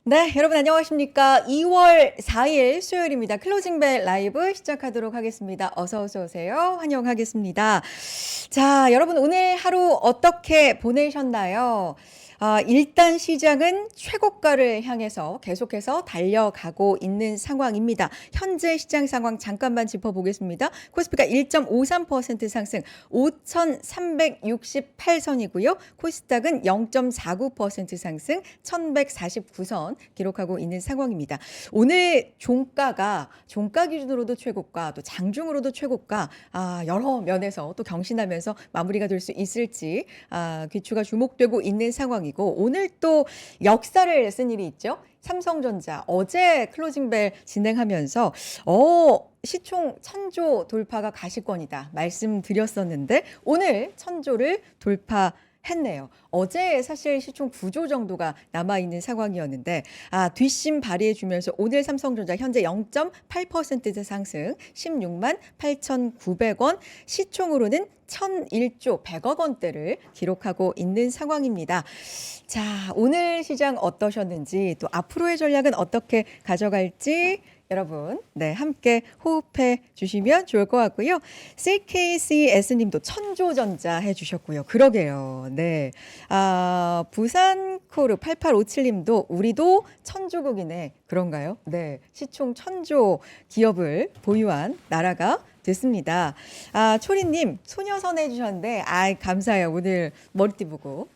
네, 여러분 안녕하십니까? 2월 4일 수요일입니다. 클로징벨 라이브 시작하도록 하겠습니다. 어서 오세요. 환영하겠습니다. 자, 여러분 오늘 하루 어떻게 보내셨나요? 일단 시장은 최고가를 향해서 계속해서 달려가고 있는 상황입니다. 현재 시장 상황 잠깐만 짚어보겠습니다. 코스피가 1.53% 상승 5,368선이고요. 코스닥은 0.49% 상승 1,149선 기록하고 있는 상황입니다. 오늘 종가 기준으로도 최고가, 또 장중으로도 최고가, 여러 면에서 또 경신하면서 마무리가 될 수 있을지 귀추가 주목되고 있는 상황이고, 오늘 또 역사를 쓴 일이 있죠. 삼성전자 어제 클로징벨 진행하면서 시총 1,000조 돌파가 가시권이다 말씀드렸었는데 오늘 1,000조를 돌파했네요. 어제 사실 시총 9조 정도가 남아있는 상황이었는데 뒷심 발휘해주면서 오늘 삼성전자 현재 0.8% 상승 16만 8,900원, 시총으로는 1,001조 100억 원대를 기록하고 있는 상황입니다. 자, 오늘 시장 어떠셨는지, 또 앞으로의 전략은 어떻게 가져갈지 여러분 함께 호흡해 주시면 좋을 것 같고요. CKCS님도 1,000조 전자 해주셨고요. 그러게요. 네. 부산코르 8857님도 우리도 1,000조국이네. 그런가요? 네. 시총 1,000조 기업을 보유한 나라가 됐습니다. 초리님 소녀선 해주셨는데 감사해요. 오늘 머리띠 보고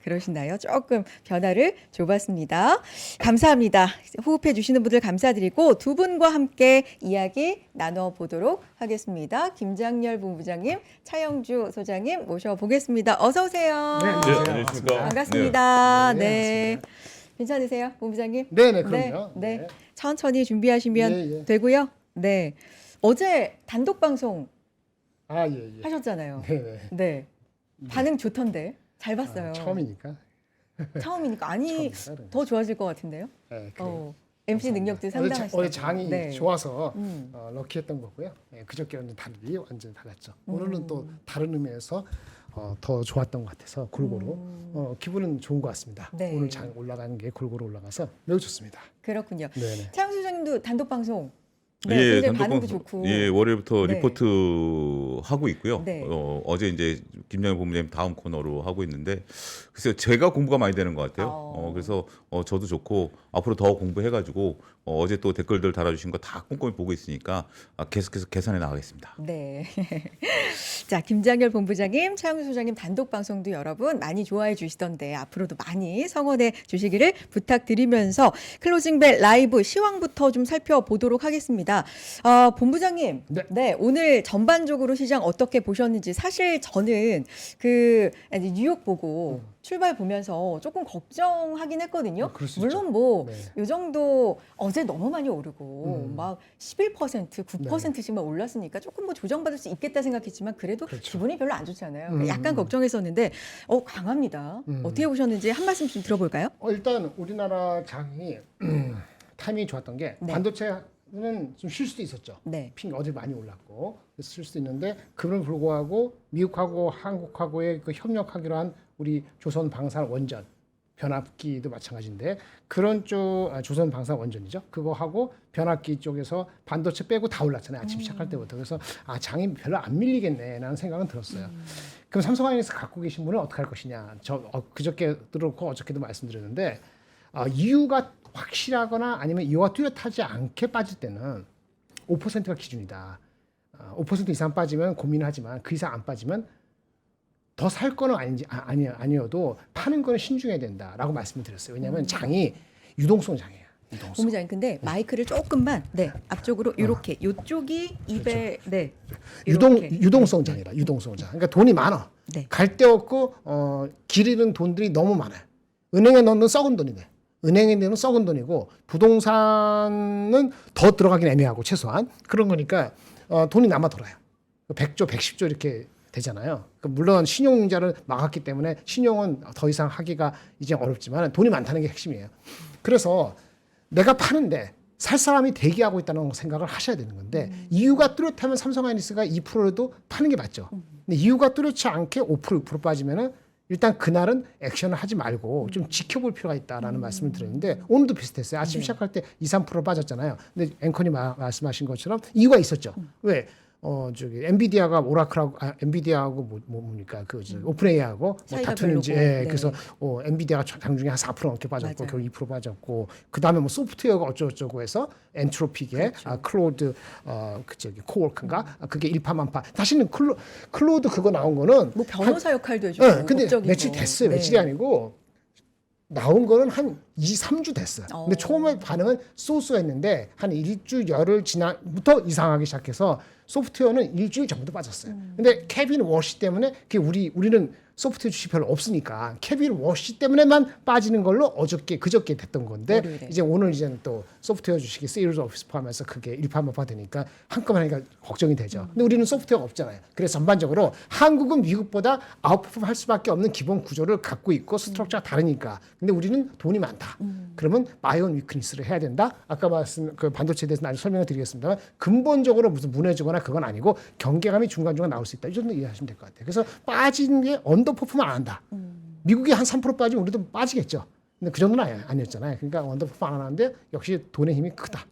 그러시나요? 조금 변화를 줘봤습니다. 감사합니다. 호흡해 주시는 분들 감사드리고 두 분과 함께 이야기 나눠보도록 하겠습니다. 김장렬 본부장님, 차영주 소장님 모셔보겠습니다. 어서 오세요. 네, 안녕하십니까. 반갑습니다. 네, 괜찮으세요, 본부장님? 네네, 그럼요. 네. 천천히 준비하시면 예. 되고요. 네. 어제 단독 방송 예. 하셨잖아요. 네네. 네. 반응 좋던데. 잘 봤어요. 처음이니까. 처음이니까. 처음이니까. 더 좋아질 것 같은데요? 네, 그래요. MC 능력도 상당하시죠. 어제 장이 좋아서 음. 럭키했던 거고요. 그저께는 달리 완전 달랐죠. 오늘은 또 다른 의미에서 더 좋았던 것 같아서 골고루 기분은 좋은 것 같습니다. 네. 오늘 장 올라가는 게 골고루 올라가서 매우 좋습니다. 그렇군요. 네네. 차영수 소장님도 단독 방송. 굉장히 반응도 좋고. 월요일부터 네. 리포트 하고 있고요. 네. 어제 이제 김장현 본부장님 다음 코너로 하고 있는데, 글쎄요, 제가 공부가 많이 되는 것 같아요. 그래서 저도 좋고 앞으로 더 공부해가지고 어제 또 댓글들 달아주신 거 다 꼼꼼히 보고 있으니까 계속해서 개선해 나가겠습니다. 네. 자, 김장렬 본부장님, 차영수 소장님 단독 방송도 여러분 많이 좋아해 주시던데 앞으로도 많이 성원해 주시기를 부탁드리면서 클로징벨 라이브 시황부터 좀 살펴보도록 하겠습니다. 본부장님, 네. 오늘 전반적으로 시장 어떻게 보셨는지. 사실 저는 뉴욕 보고 출발 보면서 조금 걱정하긴 했거든요. 그럴 수 물론 있죠. 뭐 네. 이 정도 어제 너무 많이 오르고 막 11%, 9%씩만 올랐으니까 조금 뭐 조정받을 수 있겠다 생각했지만 그래도 그렇죠. 기분이 별로 안 좋잖아요. 그러니까 약간 걱정했었는데 강합니다. 어떻게 보셨는지 한 말씀 좀 들어볼까요? 일단 우리나라 장이 타이밍이 좋았던 게 네. 반도체는 좀 쉴 수도 있었죠. 네. 어제 많이 올랐고 그래서 쉴 수도 있는데 그럼에도 불구하고 미국하고 한국하고의 그 협력하기로 한 우리 조선 방산 원전 변압기도 마찬가지인데 그런 쪽 조선 방산 원전이죠. 그거 하고 변압기 쪽에서 반도체 빼고 다 올랐잖아요. 아침 시작할 때부터. 그래서 장이 별로 안 밀리겠네라는 생각은 들었어요. 그럼 삼성하이닉스 갖고 계신 분은 어떻게 할 것이냐. 그저께 들었고 어저께도 말씀드렸는데 이유가 확실하거나 아니면 이유가 뚜렷하지 않게 빠질 때는 5%가 기준이다. 5% 이상 빠지면 고민을 하지만 그 이상 안 빠지면 더 살 거는 아니어도 파는 거는 신중해야 된다라고 말씀을 드렸어요. 왜냐하면 장이 유동성 장이에요. 유동성. 본부장님, 근데 마이크를 조금만 앞쪽으로 이렇게 이쪽이 입에 유동성 장이라 유동성 장. 그러니까 돈이 많아. 네. 갈 데 없고 길 잃은 돈들이 너무 많아요. 은행에 넣는 썩은 돈이네. 은행에 넣는 썩은 돈이고 부동산은 더 들어가긴 애매하고 최소한 그런 거니까 돈이 남아 돌아요. 100조, 110조 이렇게 되잖아요. 물론 신용융자를 막았기 때문에 신용은 더 이상 하기가 이제 어렵지만 돈이 많다는 게 핵심이에요. 그래서 내가 파는데 살 사람이 대기하고 있다는 생각을 하셔야 되는 건데 이유가 뚜렷하면 삼성하이닉스가 2%라도 파는 게 맞죠. 근데 이유가 뚜렷지 않게 5% 6% 빠지면은 일단 그날은 액션을 하지 말고 좀 지켜볼 필요가 있다라는 말씀을 드렸는데 오늘도 비슷했어요. 아침 시작할 때 2~3% 빠졌잖아요. 근데 앵커님 말씀하신 것처럼 이유가 있었죠. 왜? 저기 엔비디아가 오라클하고 엔비디아하고 뭡니까 오픈 AI하고 뭐 사이가 다투는지 별로고. 예, 네. 그래서 엔비디아가 장중에 한 4% 넘게 빠졌고 맞아요. 결국 2% 빠졌고 그다음에 뭐 소프트웨어가 어쩌고저쩌고 해서 엔트로픽의 그렇죠. 클로드 그 저기 코워크인가 그게 일파만파 다시는 클로드 그거 나온 거는 뭐 변호사 역할도 해주고. 네, 근데 법적인 며칠 거. 됐어요. 네. 며칠이 아니고 나온 거는 한 2~3주 됐어요. 근데 처음에 반응은 소스가 있는데 한 일주 열흘 지나부터 이상하기 시작해서 소프트웨어는 일주일 전부터 빠졌어요. 근데 케빈 워시 때문에 그게 우리는 소프트웨어 주식 별로 없으니까 케빈 워시 때문에만 빠지는 걸로 그저께 됐던 건데 월요일에. 이제 오늘 이제는 또 소프트웨어 주식이 세일즈 오피스 포함해서 그게 일파만파 되니까 한꺼번에 하니까 걱정이 되죠. 근데 우리는 소프트웨어가 없잖아요. 그래서 전반적으로 한국은 미국보다 아웃퍼폼 할 수밖에 없는 기본 구조를 갖고 있고 스트럭처가 다르니까. 근데 우리는 돈이 많다. 그러면 바이온 위크니스를 해야 된다. 아까 말씀 그 반도체에 대해서 나중에 설명을 드리겠습니다만 근본적으로 무슨 무너지거나 그건 아니고 경계감이 중간중간 나올 수 있다. 이 정도 이해하시면 될 것 같아요. 그래서 빠진 게 언더퍼폼 안 한다. 미국이 한 3% 빠지면 우리도 빠지겠죠. 근데 그 정도는 아니었잖아요. 그러니까 언더퍼폼 안 하는데 역시 돈의 힘이 크다.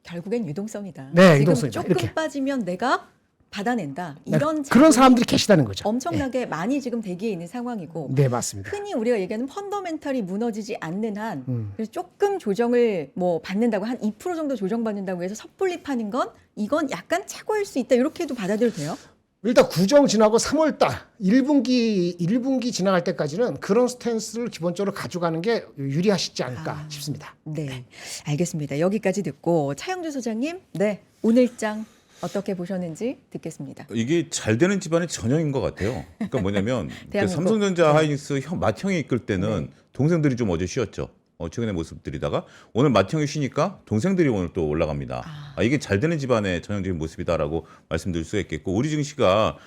결국엔 유동성이다. 네, 지금 유동성이다. 조금 이렇게. 빠지면 내가 받아낸다. 네, 이런 그런 자금이 사람들이 계시다는 거죠. 엄청나게 많이 지금 대기에 있는 상황이고 네, 맞습니다. 흔히 우리가 얘기하는 펀더멘털이 무너지지 않는 한 그래서 조금 조정을 뭐 받는다고 한 2% 정도 조정받는다고 해서 섣불리 파는 건 이건 약간 착오일 수 있다. 이렇게도 받아들여도 돼요? 일단 구정 지나고 3월달 1분기 지나갈 때까지는 그런 스탠스를 기본적으로 가져가는 게 유리하시지 않을까 싶습니다. 네. 알겠습니다. 여기까지 듣고 차영주 소장님, 네. 오늘장 어떻게 보셨는지 듣겠습니다. 이게 잘 되는 집안의 전형인 것 같아요. 그러니까 뭐냐면 그 대한민국. 삼성전자 하이닉스 맏형이 이끌 때는 동생들이 좀 어제 쉬었죠. 최근의 모습들이다가 오늘 맏형이 쉬니까 동생들이 오늘 또 올라갑니다. 이게 잘 되는 집안의 전형적인 모습이다라고 말씀드릴 수 있겠고 우리 증시가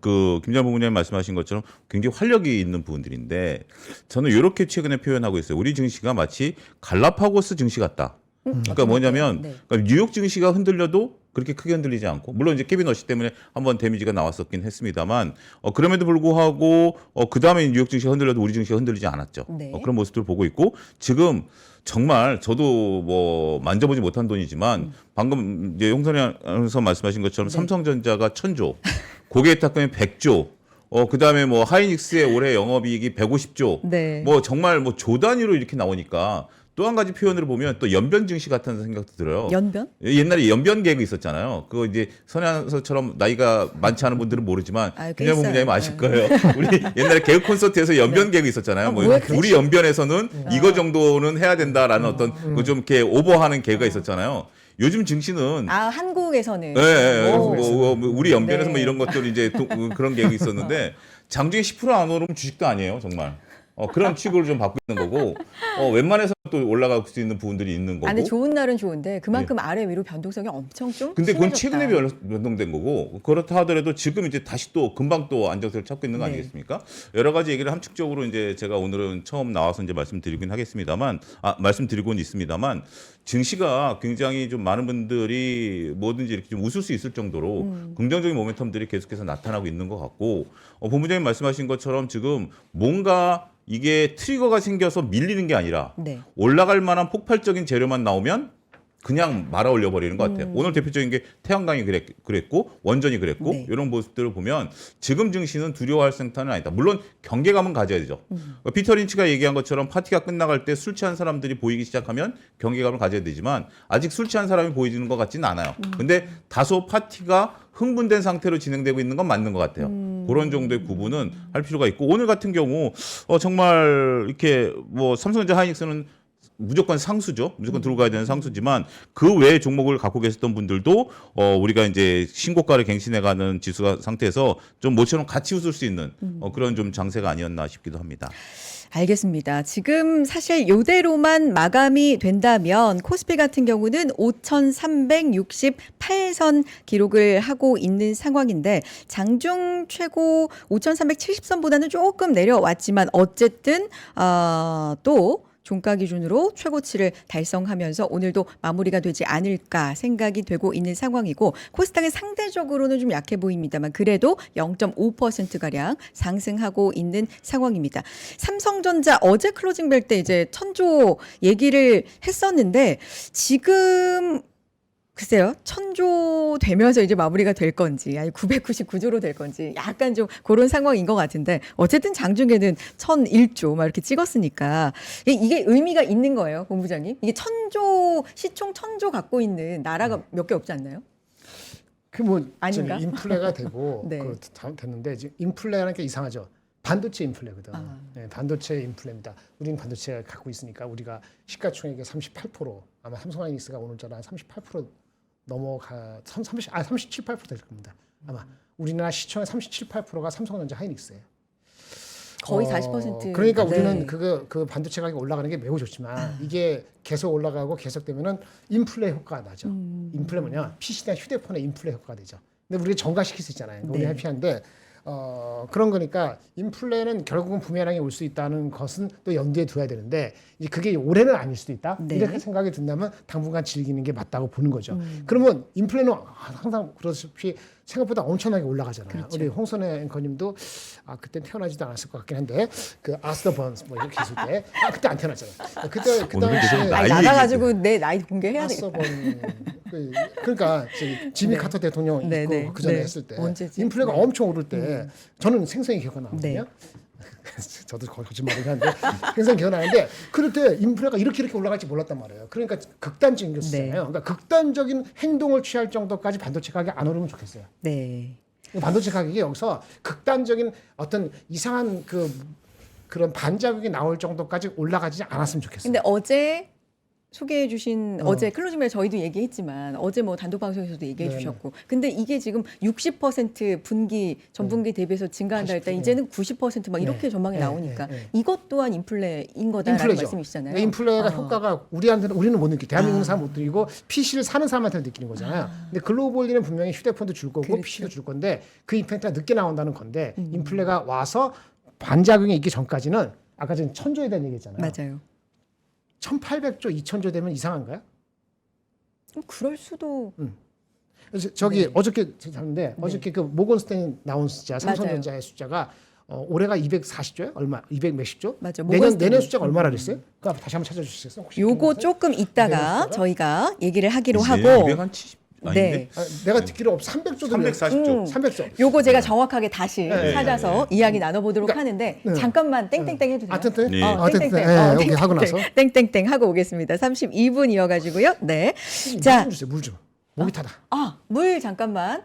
그 김장 부부님 말씀하신 것처럼 굉장히 활력이 있는 부분들인데 저는 이렇게 최근에 표현하고 있어요. 우리 증시가 마치 갈라파고스 증시 같다. 그러니까 뭐냐면 네. 그러니까 뉴욕 증시가 흔들려도 그렇게 크게 흔들리지 않고 물론 이제 케빈 워시 때문에 한번 데미지가 나왔었긴 했습니다만 그럼에도 불구하고 그 다음에 뉴욕 증시가 흔들려도 우리 증시가 흔들리지 않았죠. 네. 그런 모습들을 보고 있고 지금 정말 저도 뭐 만져보지 못한 돈이지만 방금 이제 홍선희 아나운서 말씀하신 것처럼 네. 삼성전자가 1,000조, 고객 탁금이 100조. 그다음에 뭐 하이닉스의 올해 영업이익이 150조. 네. 뭐 정말 뭐 조 단위로 이렇게 나오니까 또 한 가지 표현으로 보면 또 연변 증시 같다는 생각도 들어요. 연변? 옛날에 연변 개그 있었잖아요. 그거 이제 선현서처럼 나이가 많지 않은 분들은 모르지만 꽤 김양 있어요. 부모님 아실 거예요. 우리 옛날에 개그 콘서트에서 연변 개그 있었잖아요. 뭐 뭐였지? 우리 연변에서는 이거 정도는 해야 된다라는 어떤 그 좀 이렇게 오버하는 개그가 있었잖아요. 요즘 증시는 한국에서는. 예, 예, 오. 우리 연변에서 네. 뭐 이런 것들 이제 그런 계획이 있었는데 장중에 10% 안 오르면 주식도 아니에요, 정말. 그런 취급을 좀 받고 있는 거고 웬만해서 또 올라갈 수 있는 부분들이 있는 거고. 근데 좋은 날은 좋은데 그만큼 아래 위로 변동성이 엄청 좀 근데 그건 심해졌다. 최근에 변동된 거고 그렇다 하더라도 지금 이제 다시 또 금방 또 안정세를 찾고 있는 거 네. 아니겠습니까? 여러 가지 얘기를 함축적으로 이제 제가 오늘은 처음 나와서 이제 말씀드리긴 하겠습니다만 말씀드리고는 있습니다만 증시가 굉장히 좀 많은 분들이 뭐든지 이렇게 좀 웃을 수 있을 정도로 긍정적인 모멘텀들이 계속해서 나타나고 있는 것 같고 본부장님 말씀하신 것처럼 지금 뭔가 이게 트리거가 생겨서 밀리는 게 아니라 네. 올라갈 만한 폭발적인 재료만 나오면 그냥 말아 올려 버리는 것 같아요. 오늘 대표적인 게 태양광이 그랬고 원전이 그랬고 네. 이런 모습들을 보면 지금 증시는 두려워할 생타는 아니다. 물론 경계감은 가져야 되죠. 피터 린치가 얘기한 것처럼 파티가 끝나갈 때 술 취한 사람들이 보이기 시작하면 경계감을 가져야 되지만 아직 술 취한 사람이 보이는 것 같지는 않아요. 근데 다소 파티가 흥분된 상태로 진행되고 있는 건 맞는 것 같아요. 그런 정도의 구분은 할 필요가 있고 오늘 같은 경우 정말 이렇게 뭐 삼성전자 하이닉스는 무조건 상수죠. 무조건 들고 가야 되는 상수지만 그 외의 종목을 갖고 계셨던 분들도 우리가 이제 신고가를 갱신해가는 지수 상태에서 좀 모처럼 같이 웃을 수 있는 그런 좀 장세가 아니었나 싶기도 합니다. 알겠습니다. 지금 사실 이대로만 마감이 된다면 코스피 같은 경우는 5,368선 기록을 하고 있는 상황인데 장중 최고 5,370선보다는 조금 내려왔지만 어쨌든 또 종가 기준으로 최고치를 달성하면서 오늘도 마무리가 되지 않을까 생각이 되고 있는 상황이고 코스닥은 상대적으로는 좀 약해 보입니다만 그래도 0.5%가량 상승하고 있는 상황입니다. 삼성전자 어제 클로징 벨 때 이제 천조 얘기를 했었는데 지금 글쎄요. 천조 되면서 이제 마무리가 될 건지 아니 999조로 될 건지 약간 좀 그런 상황인 것 같은데 어쨌든 장중에는 1001조 막 이렇게 찍었으니까 이게 의미가 있는 거예요, 본부장님. 이게 천조 시총 1000조 갖고 있는 나라가 몇 개 없지 않나요? 그뭐 아닌가? 인플레가 되고 네. 그 됐는데 지금 인플레라는 게 이상하죠. 반도체 인플레거든. 네, 반도체 인플레입니다. 우리는 반도체 갖고 있으니까 우리가 시가총액의 38% 아마 삼성하이닉스가 오늘자로 한 38% 넘어가 37, 8% 될 겁니다. 아마 우리나라 시총의 37, 8%가 삼성전자 하이닉스예요. 거의 40%. 그러니까 네. 우리는 그 반도체 가격이 올라가는 게 매우 좋지만 이게 계속 올라가고 계속되면은 인플레 효과가 나죠. 인플레 뭐냐? PC나 휴대폰의 인플레 효과가 되죠. 근데 우리가 정가시킬 수 있잖아요. 우리 네. 해피한데 그런 거니까 인플레는 결국은 부메랑이 올 수 있다는 것은 또 염두에 둬야 되는데 이제 그게 올해는 아닐 수도 있다. 네. 이렇게 생각이 든다면 당분간 즐기는 게 맞다고 보는 거죠. 그러면 인플레는 항상 그렇듯이 생각보다 엄청나게 올라가잖아요. 그렇죠. 우리 홍선혜 앵커님도 그때 태어나지도 않았을 것 같긴 한데 그 아스터 번스 뭐 이렇게 했을 때 그때 안 태어났잖아요. 그때 그 오늘은 계속 당시에 나이 나가가지고 내 나이 공개해야 아스터 되겠다. 번 그러니까 지미 네. 카터 대통령 네, 있고 네, 그 전에 네. 했을 때 언제지? 인플레가 네. 엄청 오를 때 저는 생생히 기억이 나거든요. 네. 저도 거짓말을 하는데 생생히 기억나는데 그럴 때 인플레가 이렇게 올라갈지 몰랐단 말이에요. 그러니까 극단적인 게 쓰잖아요. 네. 그러니까 극단적인 행동을 취할 정도까지 반도체 가격이 안 오르면 좋겠어요. 네. 반도체 가격이 여기서 극단적인 어떤 이상한 그런 반자극이 나올 정도까지 올라가지 않았으면 좋겠어요. 근데 어제 소개해 주신 어제 클로징 벨 저희도 얘기했지만 어제 뭐 단독 방송에서도 얘기해 네네. 주셨고 근데 이게 지금 60% 분기 전분기 대비해서 증가한다 할 때 80%, 이제는 90%막 이렇게 네. 전망이 네, 나오니까 네, 네. 이것 또한 인플레인 거다라는 인플레죠. 말씀이시잖아요. 그러니까 인플레가 효과가 우리는 못 느끼고 대한민국 아. 사람 못 느끼고 PC를 사는 사람한테 느끼는 거잖아요. 근데 글로벌리는 분명히 휴대폰도 줄 거고 그렇죠. PC도 줄 건데 그 임팩트가 늦게 나온다는 건데 인플레가 와서 반작용이 있기 전까지는 아까 전에 1000조에 대한 얘기했잖아요. 맞아요. 1800조, 2000조 되면 이상한가요? 그럴 수도 그래서 저기 어저께 잤는데 어저께 그 모건스탠 나온 숫자 삼성전자의 숫자가 올해가 240조예요? 얼마? 200 몇십 조? 맞아. 내년 모건스탠리. 숫자가 얼마나 그랬어요? 그거 다시 한번 찾아주시겠어요? 혹시 요거 기억나세요? 조금 이따가 숫자가? 저희가 얘기를 하기로 이제 하고 270 아닌데? 내가 듣기로 300조 340조. 300조. 요거 제가 정확하게 다시 네, 찾아서 이야기 나눠보도록 하는데 네. 잠깐만 땡땡땡 해도 돼요? 아무튼 네. 땡땡땡. 오케이 하고 나서 땡땡땡 하고 오겠습니다. 32분 이어가지고요. 네. 자, 물 좀 주세요. 물 좀. 목이 타다. 물 잠깐만.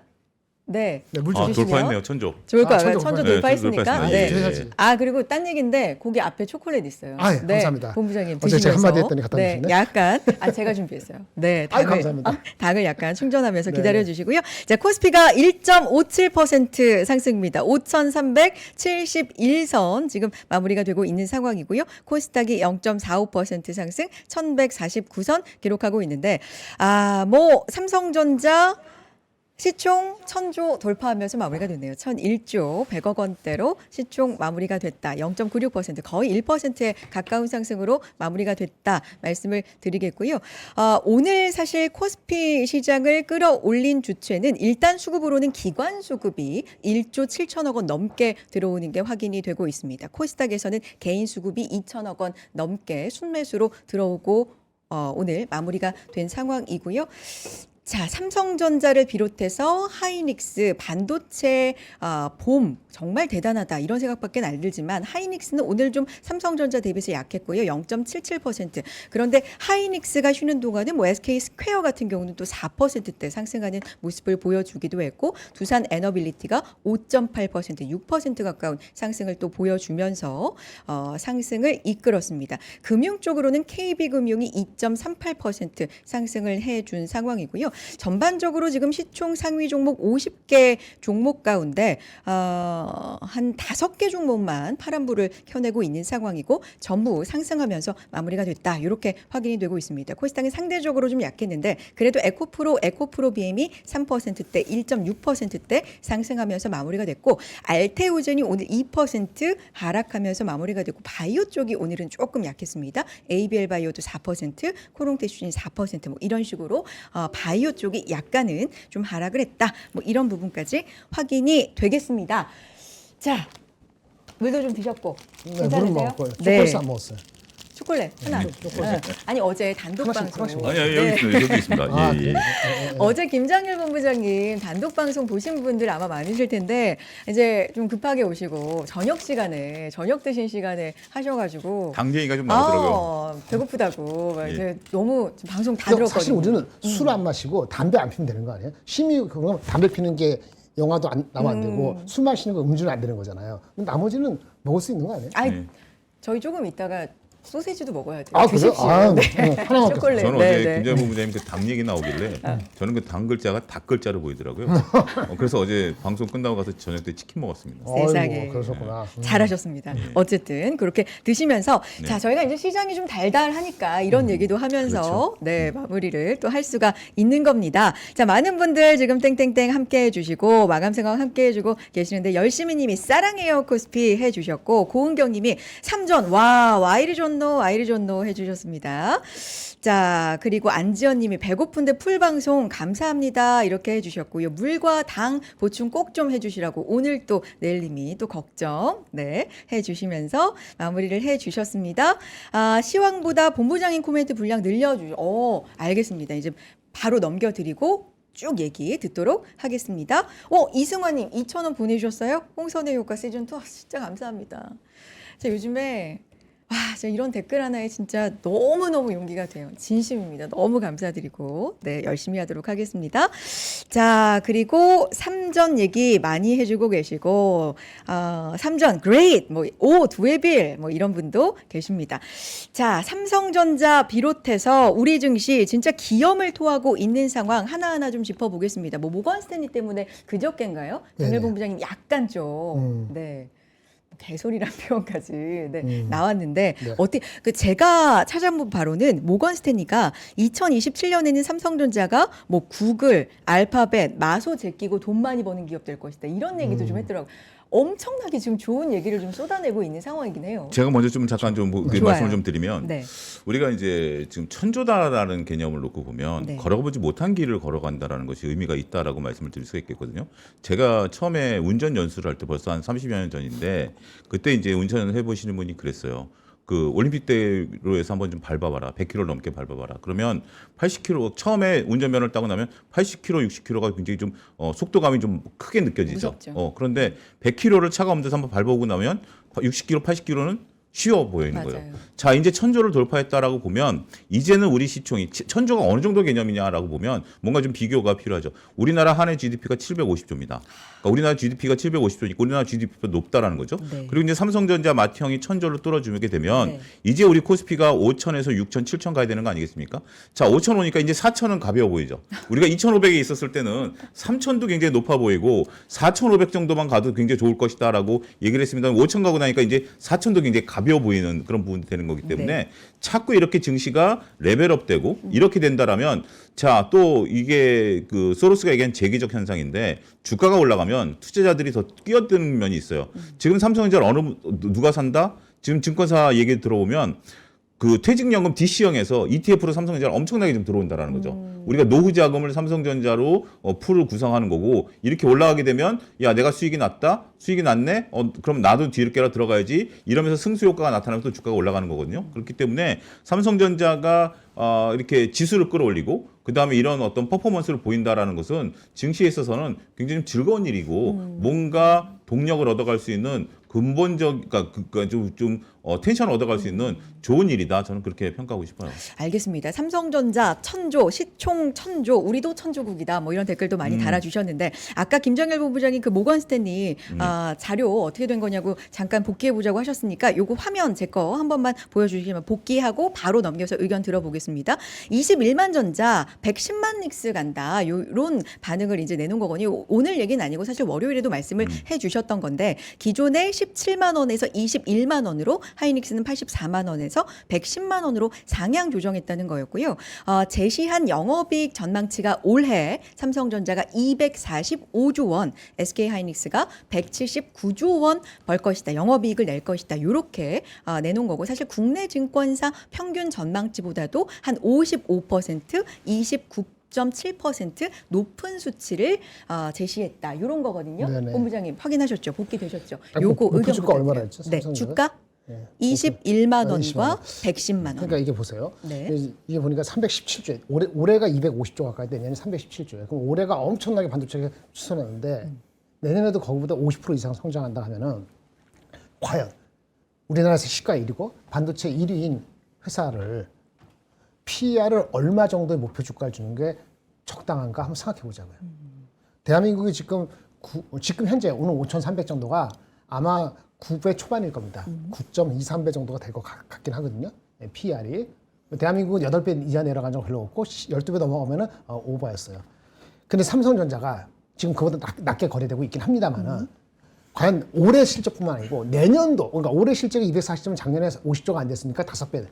네. 네, 물 좀. 아, 주시면 돌파했네요. 천조. 좋을 것 아, 같아요. 천조 천조 네, 돌파했으니까. 천조 네. 돌파했습니다. 해야지. 그리고 딴 얘기인데 거기 앞에 초콜릿 있어요. 아, 예, 네. 감사합니다. 본부장님 어제 드시면서 제가 한마디 했더니 갖다 네, 주시네. 약간 제가 준비했어요. 네, 아유, 감사합니다. 당을 약간 충전하면서 네. 기다려 주시고요. 자, 코스피가 1.57% 상승입니다. 5,371선 지금 마무리가 되고 있는 상황이고요. 코스닥이 0.45% 상승 1,149선 기록하고 있는데 뭐 삼성전자 시총 1000조 돌파하면서 마무리가 됐네요. 1001조 100억 원대로 시총 마무리가 됐다. 0.96% 거의 1%에 가까운 상승으로 마무리가 됐다 말씀을 드리겠고요. 오늘 사실 코스피 시장을 끌어올린 주체는 일단 수급으로는 기관 수급이 1조 7천억 원 넘게 들어오는 게 확인이 되고 있습니다. 코스닥에서는 개인 수급이 2천억 원 넘게 순매수로 들어오고 오늘 마무리가 된 상황이고요. 자, 삼성전자를 비롯해서 하이닉스, 반도체 봄 정말 대단하다 이런 생각밖에 안 들지만 하이닉스는 오늘 좀 삼성전자 대비해서 약했고요. 0.77%. 그런데 하이닉스가 쉬는 동안은 뭐 SK 스퀘어 같은 경우는 또 4%대 상승하는 모습을 보여주기도 했고 두산 에너빌리티가 5.8%, 6% 가까운 상승을 또 보여주면서 상승을 이끌었습니다. 금융 쪽으로는 KB금융이 2.38% 상승을 해준 상황이고요. 전반적으로 지금 시총 상위 종목 50개 종목 가운데 한 5개 종목만 파란불을 켜내고 있는 상황이고 전부 상승하면서 마무리가 됐다. 이렇게 확인이 되고 있습니다. 코스닥이 상대적으로 좀 약했는데 그래도 에코프로 BM이 3%대 1.6%대 상승하면서 마무리가 됐고 알테오젠이 오늘 2% 하락하면서 마무리가 됐고 바이오 쪽이 오늘은 조금 약했습니다. ABL 바이오도 4%, 코롱테슈진 4% 뭐 이런 식으로 바이오 쪽이 약간은 좀 하락을 했다. 뭐 이런 부분까지 확인이 되겠습니다. 자, 물도 좀 드셨고 네, 물은 괜찮으세요? 먹었고요. 초콜릿 안 먹었어요. 초콜릿 하나. 응. 아니 어제 단독 하나씩, 방송. 하나씩. 아니, 여기 있습니다. 여기 있습니다. 아, 예, 예. 어제 김장일 본부장님 단독 방송 보신 분들 아마 많으실 텐데 이제 좀 급하게 오시고 저녁 드신 시간에 하셔가지고 당 얘기가 좀 나오더라고요. 배고프다고 예. 이제 너무 지금 방송 다 근데 들었거든요. 사실 우리는 술 안 마시고 담배 안 피면 되는 거 아니에요? 심의 그럼 담배 피는 게 영화도 나면 안 되고 술 마시는 거 음주는 안 되는 거잖아요. 나머지는 먹을 수 있는 거 아니에요? 아니 네. 저희 조금 이따가 소세지도 먹어야 돼요. 아, 그래요? 드십시오. 아, 네. 하나만 초콜릿. 저는 네, 어제 네. 김정일 본부장님 그 당 얘기 나오길래 저는 그 당 글자가 닭 글자로 보이더라고요. 그래서 어제 방송 끝나고 가서 저녁 때 치킨 먹었습니다. 세상에. 어이구, 그러셨구나. 잘하셨습니다. 어쨌든 그렇게 드시면서 네. 자 저희가 이제 시장이 좀 달달하니까 이런 얘기도 하면서 그렇죠. 네 마무리를 또 할 수가 있는 겁니다. 자 많은 분들 지금 땡땡땡 함께 해주시고 마감 생각 함께 해주고 계시는데 열심히님이 사랑해요 코스피 해주셨고 고은경님이 3전 와 이리 좋노 해주셨습니다. 자 그리고 안지연님이 배고픈데 풀 방송 감사합니다 이렇게 해주셨고요. 물과 당 보충 꼭 좀 해주시라고 오늘 또 넬님이 또 걱정 네 해주시면서 마무리를 해주셨습니다. 시황보다 본부장님 코멘트 분량 늘려주죠. 알겠습니다. 이제 바로 넘겨드리고 쭉 얘기 듣도록 하겠습니다. 이승환님 2,000원 보내주셨어요? 홍선의 효과 시즌2 진짜 감사합니다. 자 요즘에 진짜 이런 댓글 하나에 진짜 너무너무 용기가 돼요. 진심입니다. 너무 감사드리고 네 열심히 하도록 하겠습니다. 자 그리고 3전 얘기 많이 해주고 계시고 3전 great 두에빌 이런 분도 계십니다. 자 삼성전자 비롯해서 우리 증시 진짜 기염을 토하고 있는 상황 하나하나 좀 짚어보겠습니다. 모건 스탠리 때문에 그저께인가요? 네네. 장일 본부장님 약간 좀 네. 개소리란 표현까지 나왔는데 네. 어떻게 제가 찾아본 바로는 모건 스탠리가 2027년에는 삼성전자가 구글, 알파벳, 마소 제끼고 돈 많이 버는 기업 될 것이다 이런 얘기도 좀 했더라고요. 엄청나게 지금 좋은 얘기를 좀 쏟아내고 있는 상황이긴 해요. 제가 먼저 좀 잠깐 좀 좋아요. 말씀을 좀 드리면 네. 우리가 이제 지금 천조다라는 개념을 놓고 보면 네. 걸어보지 못한 길을 걸어간다라는 것이 의미가 있다라고 말씀을 드릴 수가 있겠거든요. 제가 처음에 운전 연수를 할 때 벌써 한 30여 년 전인데 그때 이제 운전을 해보시는 분이 그랬어요. 그 올림픽대로에서 한번 좀 밟아봐라. 100km 넘게 밟아봐라. 그러면 80km 처음에 운전면허를 따고 나면 80km, 60km가 굉장히 좀 속도감이 좀 크게 느껴지죠. 무섭죠. 그런데 100km를 차가 없는 데서 한번 밟아오고 나면 60km, 80km는 쉬워 보이는 맞아요. 거예요. 자, 이제 천조를 돌파했다라고 보면 이제는 우리 시총이 천조가 어느 정도 개념이냐라고 보면 뭔가 좀 비교가 필요하죠. 우리나라 한 해 GDP가 750조입니다. 그러니까 우리나라 GDP가 750조니까 우리나라 GDP가 높다라는 거죠. 네. 그리고 이제 삼성전자 마티형이 천조를 뚫어주게 되면 네. 이제 우리 코스피가 5천에서 6천, 7천 가야 되는 거 아니겠습니까? 자, 5천 오니까 이제 4천은 가벼워 보이죠. 우리가 2,500에 있었을 때는 3천도 굉장히 높아 보이고 4,500 정도만 가도 굉장히 좋을 것이다라고 얘기를 했습니다. 5천 가고 나니까 이제 4천도 굉장히 가벼워 보이는 그런 부분이 되는 거기 때문에 네. 자꾸 이렇게 증시가 레벨업되고 이렇게 된다라면 자, 또 이게 그 소로스가 얘기한 재기적 현상인데 주가가 올라가면 투자자들이 더 뛰어드는 면이 있어요. 지금 삼성전자를 누가 산다? 지금 증권사 얘기 들어보면 그 퇴직연금 DC형에서 ETF로 삼성전자를 엄청나게 좀 들어온다라는 거죠. 우리가 노후 자금을 삼성전자로 풀을 구성하는 거고 이렇게 올라가게 되면 야 내가 수익이 났다, 수익이 났네, 그럼 나도 뒤늦게라 들어가야지 이러면서 승수 효과가 나타나면서 또 주가가 올라가는 거거든요. 그렇기 때문에 삼성전자가 이렇게 지수를 끌어올리고 그 다음에 이런 어떤 퍼포먼스를 보인다라는 것은 증시에 있어서는 굉장히 좀 즐거운 일이고 뭔가 동력을 얻어갈 수 있는 근본적, 그러니까 좀 텐션 얻어갈 수 있는 좋은 일이다. 저는 그렇게 평가하고 싶어요. 알겠습니다. 삼성전자 천조, 시총 천조, 우리도 천조국이다. 뭐 이런 댓글도 많이 달아주셨는데 아까 김정일 본부장이 그 모건 스탠리 자료 어떻게 된 거냐고 잠깐 복귀해 보자고 하셨으니까 요거 화면 제 거 한 번만 보여주시면 복귀하고 바로 넘겨서 의견 들어보겠습니다. 21만 전자 110만 닉스 간다. 요런 반응을 이제 내놓은 거거든요. 오늘 얘기는 아니고 사실 월요일에도 말씀을 해주셨던 건데 기존에 17만 원에서 21만 원으로 하이닉스는 84만 원에서 110만 원으로 상향 조정했다는 거였고요. 제시한 영업이익 전망치가 올해 삼성전자가 245조 원, SK 하이닉스가 179조 원 벌 것이다. 영업이익을 낼 것이다. 이렇게 내놓은 거고 사실 국내 증권사 평균 전망치보다도 한 55%, 29.7% 높은 수치를 제시했다. 이런 거거든요. 네네. 본부장님 확인하셨죠? 복귀되셨죠? 아니, 요거 목표 의견 주가 얼마나 부탁드려요. 했죠? 네, 삼성전자? 주가 네. 21만 20만 원과 원. 110만 원. 그러니까 이게 보세요. 네. 이게 보니까 317조. 올해가 250조 가까이 돼. 내년에 317조예요. 그럼 올해가 엄청나게 반도체가 추천했는데 내년에도 거기보다 50% 이상 성장한다 하면은 과연 우리나라에서 시가 1위고 반도체 1위인 회사를 PER을 얼마 정도의 목표 주가를 주는 게 적당한가 한번 생각해 보자고요. 대한민국이 지금 현재 오늘 5,300 정도가 아마 9배 초반일 겁니다. 9.23배 정도가 될 것 같긴 하거든요. PER이. 대한민국은 8배 이하 내려간 적 별로 없고 12배 넘어가면은 오버였어요. 근데 삼성전자가 지금 그보다 낮게 거래되고 있긴 합니다만은 과연 올해 실적뿐만 아니고 내년도, 그러니까 올해 실적이 240조면 작년에 50조가 안 됐으니까 5배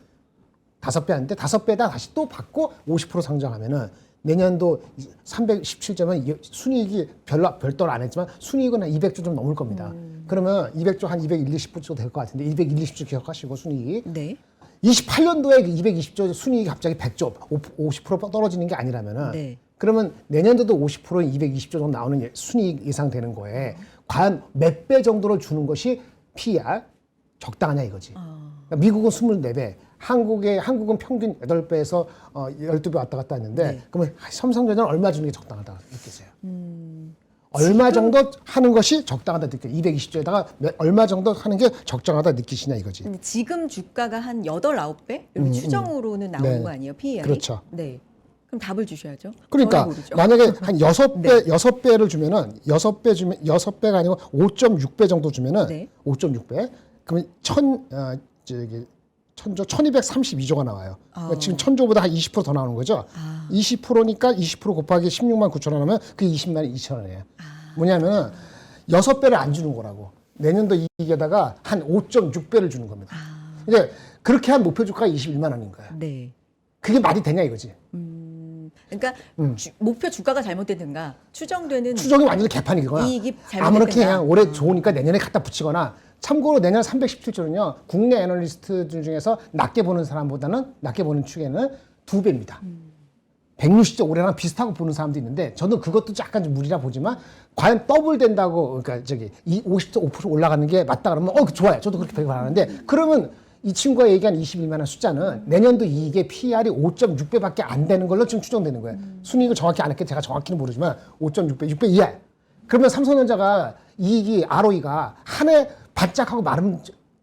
하는데 5배다 다시 또 받고 50% 상장하면은 내년도 317조면 순이익이 별도로 안 했지만 순이익은 한 200조 좀 넘을 겁니다. 그러면 200조 한 220조 될 것 같은데 220조 기억하시고 순이익이. 네. 28년도에 220조 순이익이 갑자기 100조, 50% 떨어지는 게 아니라면은 네. 그러면 내년도도 50%인 220조 정도 나오는 순이익 예상되는 거에 과연 몇 배 정도를 주는 것이 PER 적당하냐 이거지. 그러니까 미국은 24배, 한국은 평균 8배에서 12배 왔다 갔다 했는데 네. 그러면 삼성전자는 얼마 주는 게 적당하다 느끼세요? 얼마 정도 하는 것이 적당하다 느껴요. 220조에다가 얼마 정도 하는 게 적정하다 느끼시냐 이거지. 근데 지금 주가가 한 8, 9배? 이렇게 추정으로는 나오는 네. 거 아니에요? PER이? 그렇죠. 네. 그럼 답을 주셔야죠. 그러니까 저는 모르죠. 만약에 한 6배, 네. 6배를 주면은 6배가 아니고 5.6배 정도 주면은 네. 5.6배. 그러면 1232조가 나와요. 그러니까 지금 1000조보다 한 20% 더 나오는 거죠. 20%니까 20% 곱하기 16만 9천 원 하면 그게 20만 2천 원이에요. 뭐냐면은 6배를 안 주는 거라고. 내년도 이익에다가 한 5.6배를 주는 겁니다. 이제 그렇게 한 목표 주가가 21만 원인 거야. 네. 그게 말이 되냐 이거지. 그러니까 목표 주가가 잘못되든가 추정되는 추정이 완전히 개판이거나 이익이 잘못됐거나. 아무렇게 그냥 올해 좋으니까 내년에 갖다 붙이거나 참고로 내년 317조는요 국내 애널리스트들 중에서 낮게 보는 사람보다는 낮게 보는 축에는 2배입니다. 160조 올해랑 비슷하고 보는 사람도 있는데 저는 그것도 약간 좀 무리라 보지만 과연 더블 된다고 그러니까 저기 50조 5% 올라가는 게 맞다 그러면 좋아요. 저도 그렇게 바라는데 그러면 이 친구가 얘기한 21만 원 숫자는 내년도 이익의 PER이 5.6배밖에 안 되는 걸로 지금 추정되는 거예요. 순이익을 정확히 안 했기 제가 정확히는 모르지만 5.6배, 6배 이하. 그러면 삼성전자가 이익이 ROE가 한 해 반짝하고 마름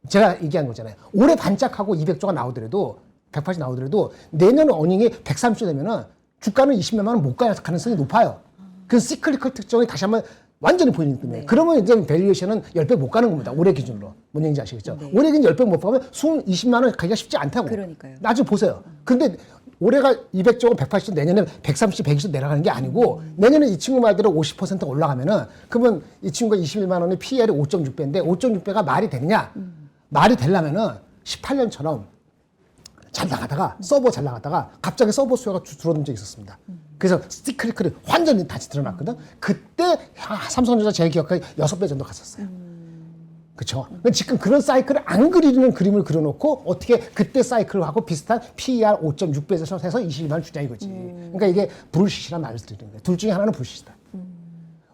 제가 얘기한 거잖아요. 올해 반짝하고 200조가 나오더라도 180 나오더라도 내년 어닝이 130조 되면은 주가는 20몇만 원 못 가는 가능성이 높아요. 그 시클리컬 특성이 다시 한번 완전히 보이는 때문에. 네. 그러면 이제 밸류에이션은 10배 못 가는 겁니다. 올해 기준으로. 뭔 얘기인지 아시겠죠? 네. 올해 기준 10배 못 가면 20만 원 가기가 쉽지 않다고. 그러니까요. 나중에 보세요. 근데 올해가 200조고 180조 내년에 130, 120조 내려가는 게 아니고 내년에 이 친구 말대로 50% 올라가면은 그러면 이 친구가 21만 원의 PER이 5.6배인데 5.6배가 말이 되느냐? 말이 되려면은 18년처럼 잘 나가다가 서버 잘 나가다가 갑자기 서버 수요가 줄어든 적이 있었습니다. 그래서 시크릿클이 완전히 다시 드러났거든. 그때 삼성전자 제 기억에 6배 정도 갔었어요. 그렇죠. 지금 그런 사이클을 안 그리는 그림을 그려놓고 어떻게 그때 사이클하고 비슷한 PER 5.6배에서 해서 22만 원 주냐 이거지. 그러니까 이게 불시시란 말을 드리는 거예요. 둘 중에 하나는 불시시다.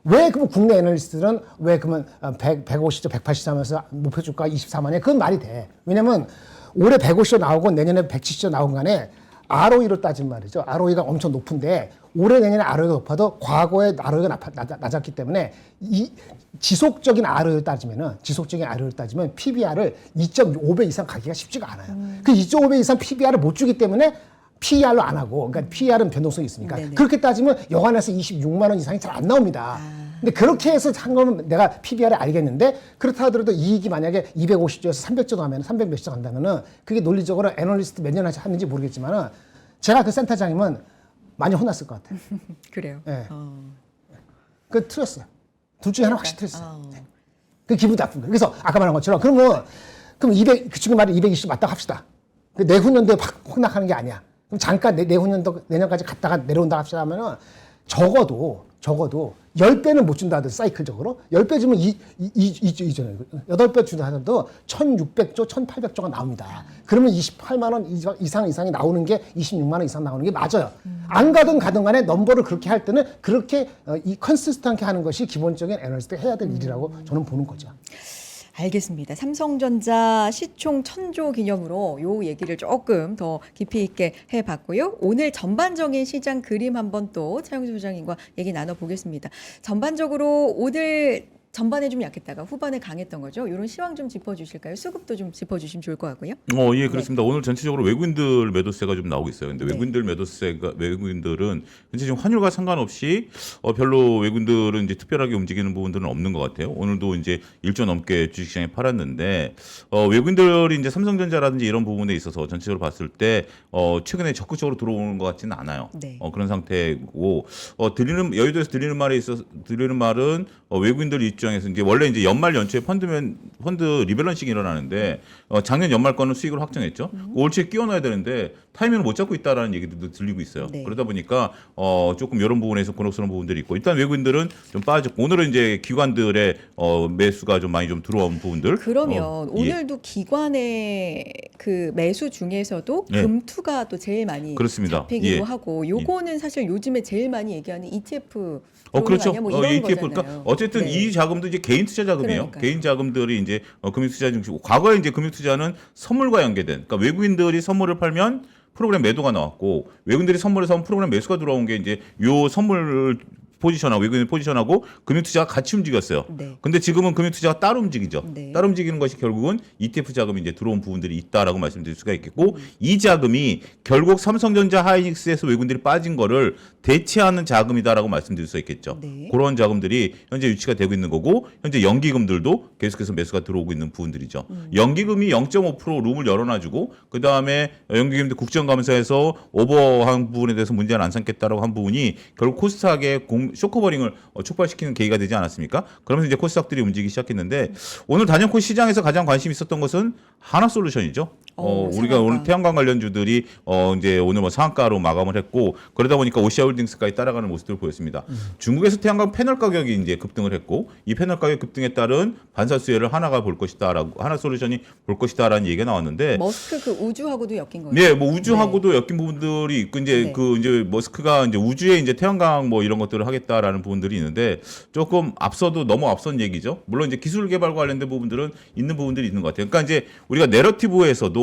왜 그러면 국내 애널리스트들은 왜 그러면 150조 180조 하면서 목표 주가 24만에 그건 말이 돼. 왜냐면 올해 150조 나오고 내년에 170조 나온 간에 ROE로 따진 말이죠. ROE가 엄청 높은데 올해 내년에 ROE가 높아도 과거에 ROE가 낮았기 때문에 이 지속적인 ROE를 따지면 PBR을 2.5배 이상 가기가 쉽지가 않아요. 그 2.5배 이상 PBR을 못 주기 때문에 PER로 안 하고, 그러니까 PER은 변동성이 있으니까. 네네. 그렇게 따지면 여간에서 26만 원 이상이 잘 안 나옵니다. 근데 그렇게 해서 한 거면 내가 PBR을 알겠는데, 그렇다 하더라도 이익이 만약에 250조에서 300조 하면 300 몇조 간다면은 그게 논리적으로 애널리스트 몇 년 하는지 모르겠지만은 제가 그 센터장이면 많이 혼났을 것 같아요. 그래요. 예. 그 틀렸어요. 둘 중에 하나 확실히 틀렸어요. 그 기분 나쁜 거예요. 그래서 아까 말한 것처럼 그럼 200, 그 중에 말이 220 맞다고 합시다. 그 내후년도에 확 폭락하는 게 아니야. 그럼 잠깐 내후년도 내년까지 갔다가 내려온다 합시다 하면은 적어도 10배는 못 준다 하더라도 사이클적으로 10배 주면 이전에 8배 준다 하더라도 1600조, 1800조가 나옵니다. 그러면 28만 원 이상이 나오는 게 26만 원 이상 나오는 게 맞아요. 안 가든 간에 넘버를 그렇게 할 때는 그렇게 이 컨시스턴하게 하는 것이 기본적인 애널리스트가 해야 될 일이라고 저는 보는 거죠. 알겠습니다. 삼성전자 시총 1000조 기념으로 요 얘기를 조금 더 깊이 있게 해봤고요. 오늘 전반적인 시장 그림 한번 또 차영수 소장님과 얘기 나눠보겠습니다. 전반적으로 오늘 전반에 좀 약했다가 후반에 강했던 거죠. 이런 시황 좀 짚어주실까요? 수급도 좀 짚어주시면 좋을 것 같고요. 예, 그렇습니다. 오늘 전체적으로 외국인들 매도세가 좀 나오고 있어요. 근데 네. 외국인들은 현재 지금 환율과 상관없이 별로 외국인들은 이제 특별하게 움직이는 부분들은 없는 것 같아요. 오늘도 이제 1조 넘게 주식시장에 팔았는데 외국인들이 이제 삼성전자라든지 이런 부분에 있어서 전체적으로 봤을 때 최근에 적극적으로 들어오는 것 같지는 않아요. 네. 그런 상태고 여의도에서 들리는 말은 외국인들 입장에서 이제 원래 이제 연말 연초에 펀드 리밸런싱이 일어나는데 작년 연말 거는 수익을 확정했죠. 올 초에 끼워 넣어야 되는데 타이밍을 못 잡고 있다라는 얘기도 들리고 있어요. 네. 그러다 보니까 조금 이런 부분에서 곤혹스러운 부분들이 있고 일단 외국인들은 좀 빠졌고 오늘은 이제 기관들의 매수가 좀 많이 좀 들어온 부분들. 그러면 예. 오늘도 기관의 그 매수 중에서도 네. 금투가 또 제일 많이 그렇습니다. 잡히기도 예. 하고 요거는 사실 요즘에 제일 많이 얘기하는 ETF 그렇죠. 아니야? 뭐 이런 ETF 거잖아요. 그러니까 어쨌든 네. 이 자금도 이제 개인 투자 자금이에요. 그러니까요. 개인 자금들이 이제 금융 투자 중심. 과거에 이제 금융 투자는 선물과 연계된. 그러니까 외국인들이 선물을 팔면 프로그램 매도가 나왔고 외국인들이 선물을 사면 프로그램 매수가 들어온 게 이제 요 선물을 포지션하고 외국인 포지션하고 금융투자가 같이 움직였어요. 네. 근데 지금은 금융투자가 따로 움직이죠. 네. 따로 움직이는 것이 결국은 ETF 자금이 이제 들어온 부분들이 있다라고 말씀드릴 수가 있겠고 이 자금이 결국 삼성전자 하이닉스에서 외국인들이 빠진 거를 대체하는 자금이다라고 말씀드릴 수 있겠죠. 네. 그런 자금들이 현재 유치가 되고 있는 거고 현재 연기금들도 계속해서 매수가 들어오고 있는 부분들이죠. 연기금이 0.5% 룸을 열어놔주고 그 다음에 연기금들 국정감사에서 오버한 부분에 대해서 문제는 안 삼겠다라고 한 부분이 결국 코스닥의 쇼커버링을 촉발시키는 계기가 되지 않았습니까? 그러면서 이제 코스닥들이 움직이기 시작했는데 오늘 단연코 시장에서 가장 관심이 있었던 것은 하나솔루션이죠. 우리가 상한가. 오늘 태양광 관련주들이 이제 오늘 뭐 상한가로 마감을 했고 그러다 보니까 오시아홀딩스까지 따라가는 모습들을 보였습니다. 중국에서 태양광 패널 가격이 이제 급등을 했고 이 패널 가격 급등에 따른 반사 수혜를 하나솔루션이 볼 것이다라는 얘기가 나왔는데 머스크 그 우주하고도 엮인 거죠. 네, 뭐 우주하고도 엮인 부분들이 있고 이제 네. 이제 머스크가 이제 우주에 이제 태양광 뭐 이런 것들을 하겠다라는 부분들이 있는데 조금 너무 앞선 얘기죠. 물론 이제 기술 개발과 관련된 부분들은 있는 부분들이 있는 것 같아요. 그러니까 이제 우리가 내러티브에서도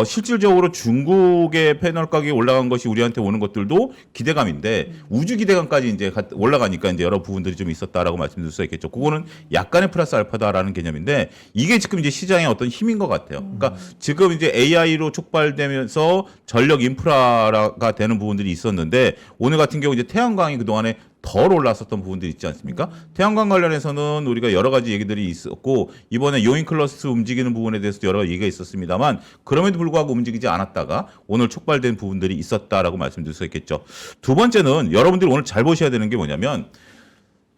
실질적으로 중국의 패널 가격이 올라간 것이 우리한테 오는 것들도 기대감인데 우주 기대감까지 이제 올라가니까 이제 여러 부분들이 좀 있었다라고 말씀드릴 수 있겠죠. 그거는 약간의 플러스 알파다라는 개념인데 이게 지금 이제 시장의 어떤 힘인 것 같아요. 그러니까 지금 이제 AI로 촉발되면서 전력 인프라가 되는 부분들이 있었는데 오늘 같은 경우 이제 태양광이 그동안에 덜 올랐었던 부분들이 있지 않습니까? 태양광 관련해서는 우리가 여러 가지 얘기들이 있었고 이번에 요인 클러스터 움직이는 부분에 대해서 여러 얘기가 있었습니다만 그럼에도 불구하고 움직이지 않았다가 오늘 촉발된 부분들이 있었다라고 말씀드릴 수 있겠죠. 두 번째는 여러분들이 오늘 잘 보셔야 되는 게 뭐냐면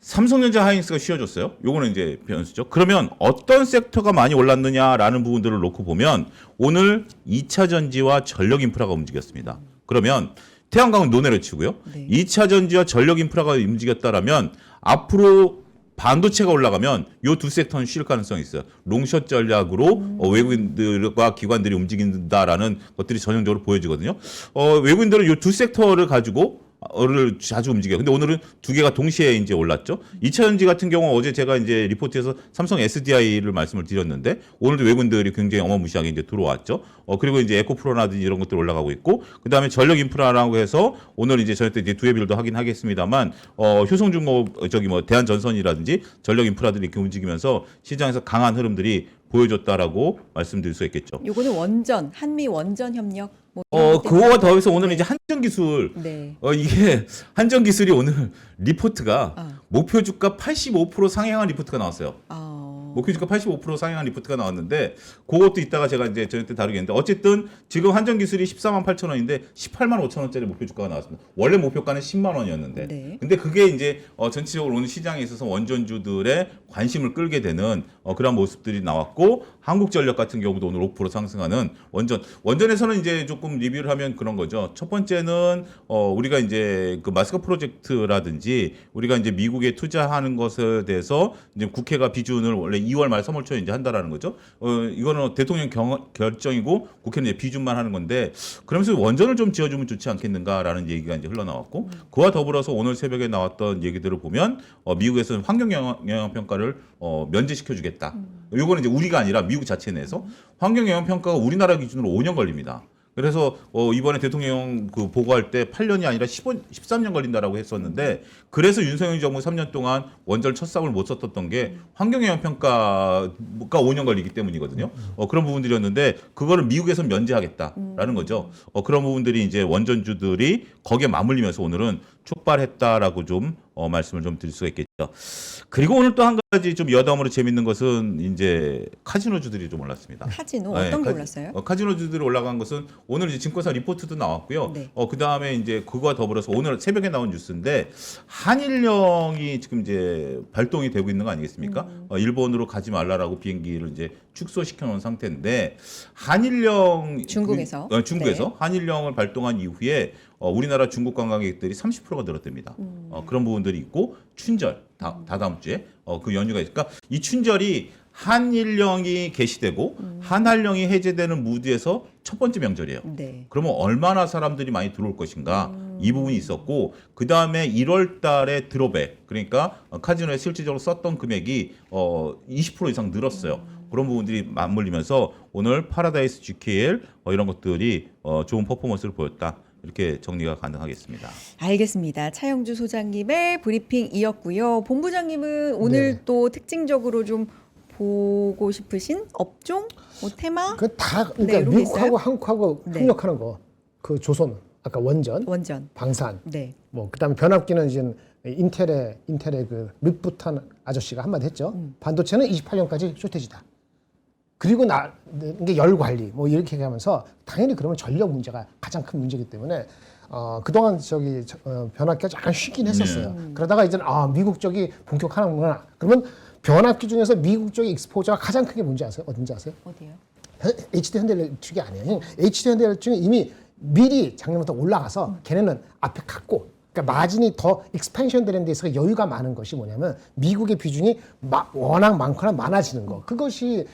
삼성전자 하이닉스가 쉬어졌어요. 요거는 이제 변수죠. 그러면 어떤 섹터가 많이 올랐느냐라는 부분들을 놓고 보면 오늘 2차 전지와 전력 인프라가 움직였습니다. 그러면 태양광은 논외로 치고요. 네. 2차 전지와 전력 인프라가 움직였다라면 앞으로 반도체가 올라가면 요 두 섹터는 쉴 가능성이 있어요. 롱숏 전략으로 외국인들과 기관들이 움직인다라는 것들이 전형적으로 보여지거든요. 외국인들은 요 두 섹터를 가지고 를 자주 움직여요. 근데 오늘은 두 개가 동시에 이제 올랐죠. 2차 전지 같은 경우 어제 제가 이제 리포트에서 삼성 SDI를 말씀을 드렸는데 오늘도 외국인들이 굉장히 어마무시하게 이제 들어왔죠. 그리고 이제 에코프로라든지 이런 것들 올라가고 있고 그다음에 전력 인프라라고 해서 오늘 이제 저희 때 이제 두회빌도 하긴 하겠습니다만 효성중공업 저기 뭐 대한전선이라든지 전력 인프라들이 이렇게 움직이면서 시장에서 강한 흐름들이 보여줬다라고 말씀드릴 수 있겠죠. 요거는 원전, 한미 원전 협력 뭐 이런 것 그거와 때문에. 더해서 오늘 네. 이제 한전기술 네. 이게 한전기술이 오늘 리포트가 아. 목표 주가 85% 상향한 리포트가 나왔어요. 아. 목표 주가 85% 상향한 리포트가 나왔는데 그것도 이따가 제가 이제 저녁 때 다루겠는데 어쨌든 지금 한전기술이 14만 8천 원인데 18만 5천 원짜리 목표 주가가 나왔습니다. 원래 목표가는 10만 원이었는데 네. 근데 그게 이제 전체적으로 오늘 시장에 있어서 원전주들의 관심을 끌게 되는 그런 모습들이 나왔고 한국전력 같은 경우도 오늘 5% 상승하는 원전에서는 이제 조금 리뷰를 하면 그런 거죠. 첫 번째는 우리가 이제 그 마스크 프로젝트라든지 우리가 이제 미국에 투자하는 것에 대해서 이제 국회가 비준을 원래 2월 말 3월 초에 이제 한다라는 거죠. 이거는 대통령 결정이고 국회는 이제 비준만 하는 건데 그러면서 원전을 좀 지어주면 좋지 않겠는가라는 얘기가 이제 흘러나왔고 그와 더불어서 오늘 새벽에 나왔던 얘기들을 보면 미국에서는 환경 영향 평가를 면제시켜주겠다. 이거는 이제 우리가 아니라 미국 자체 내에서 환경 영향 평가가 우리나라 기준으로 5년 걸립니다. 그래서 이번에 대통령 그 보고할 때 8년이 아니라 13년 걸린다라고 했었는데 그래서 윤석열 정부 3년 동안 원전 첫 쌍을 못 썼던 게 환경영향 평가가 5년 걸리기 때문이거든요. 그런 부분들이었는데 그거를 미국에서 면제하겠다라는 거죠. 그런 부분들이 이제 원전주들이 거기에 맞물리면서 오늘은 촉발했다라고 좀 말씀을 좀 드릴 수가 있겠죠. 그리고 오늘 또 한 가지 좀 여담으로 재밌는 것은 이제 카지노주들이 좀 올랐습니다. 카지노 네, 어떤 게 올랐어요? 카지노주들이 올라간 것은 오늘 이제 증권사 리포트도 나왔고요. 네. 그 다음에 이제 그거와 더불어서 오늘 새벽에 나온 뉴스인데 한일령이 지금 이제 발동이 되고 있는 거 아니겠습니까? 일본으로 가지 말라라고 비행기를 이제 축소시켜 놓은 상태인데 한일령 중국에서. 중국에서 네. 한일령을 발동한 이후에 우리나라 중국 관광객들이 30%가 늘었답니다. 그런 부분들이 있고 춘절 다다음 주에 그 연휴가 있으니까 이 춘절이 한일령이 개시되고 한한령이 해제되는 무드에서 첫 번째 명절이에요. 네. 그러면 얼마나 사람들이 많이 들어올 것인가 이 부분이 있었고 그 다음에 1월 달에 드롭백 그러니까 카지노에 실질적으로 썼던 금액이 20% 이상 늘었어요. 그런 부분들이 맞물리면서 오늘 파라다이스 GKL 이런 것들이 좋은 퍼포먼스를 보였다. 이렇게 정리가 가능하겠습니다. 알겠습니다. 차영주 소장님의 브리핑이었고요. 본부장님은 오늘 네. 또 특징적으로 좀 보고 싶으신 업종, 뭐 테마, 그 다 네, 그러니까 이런 게 미국하고 있어요? 한국하고 네. 협력하는 거. 그 조선 아까 원전, 원전. 방산, 네. 뭐 그다음에 변압기는 이제 인텔의 그 윗부탄 아저씨가 한마디 했죠. 반도체는 28년까지 쇼테지다. 그리고 이게 열 관리 뭐 이렇게 하면서 당연히 그러면 전력 문제가 가장 큰 문제이기 때문에 그동안 변압기가 약간 쉬긴 했었어요. 그러다가 이제는 미국 쪽이 본격하는구나. 그러면 변압기 중에서 미국 쪽의 익스포저가 가장 크게 뭔지 아세요? 어딘지 아세요? 어디요? HD 현대일렉트릭이 아니에요. HD 현대일렉트릭은 이미 미리 작년부터 올라가서 걔네는 앞에 갔고 그러니까 마진이 더 익스펜션 되는 데 있어서 여유가 많은 것이 뭐냐면 미국의 비중이 워낙 많거나 많아지는 거. 그것이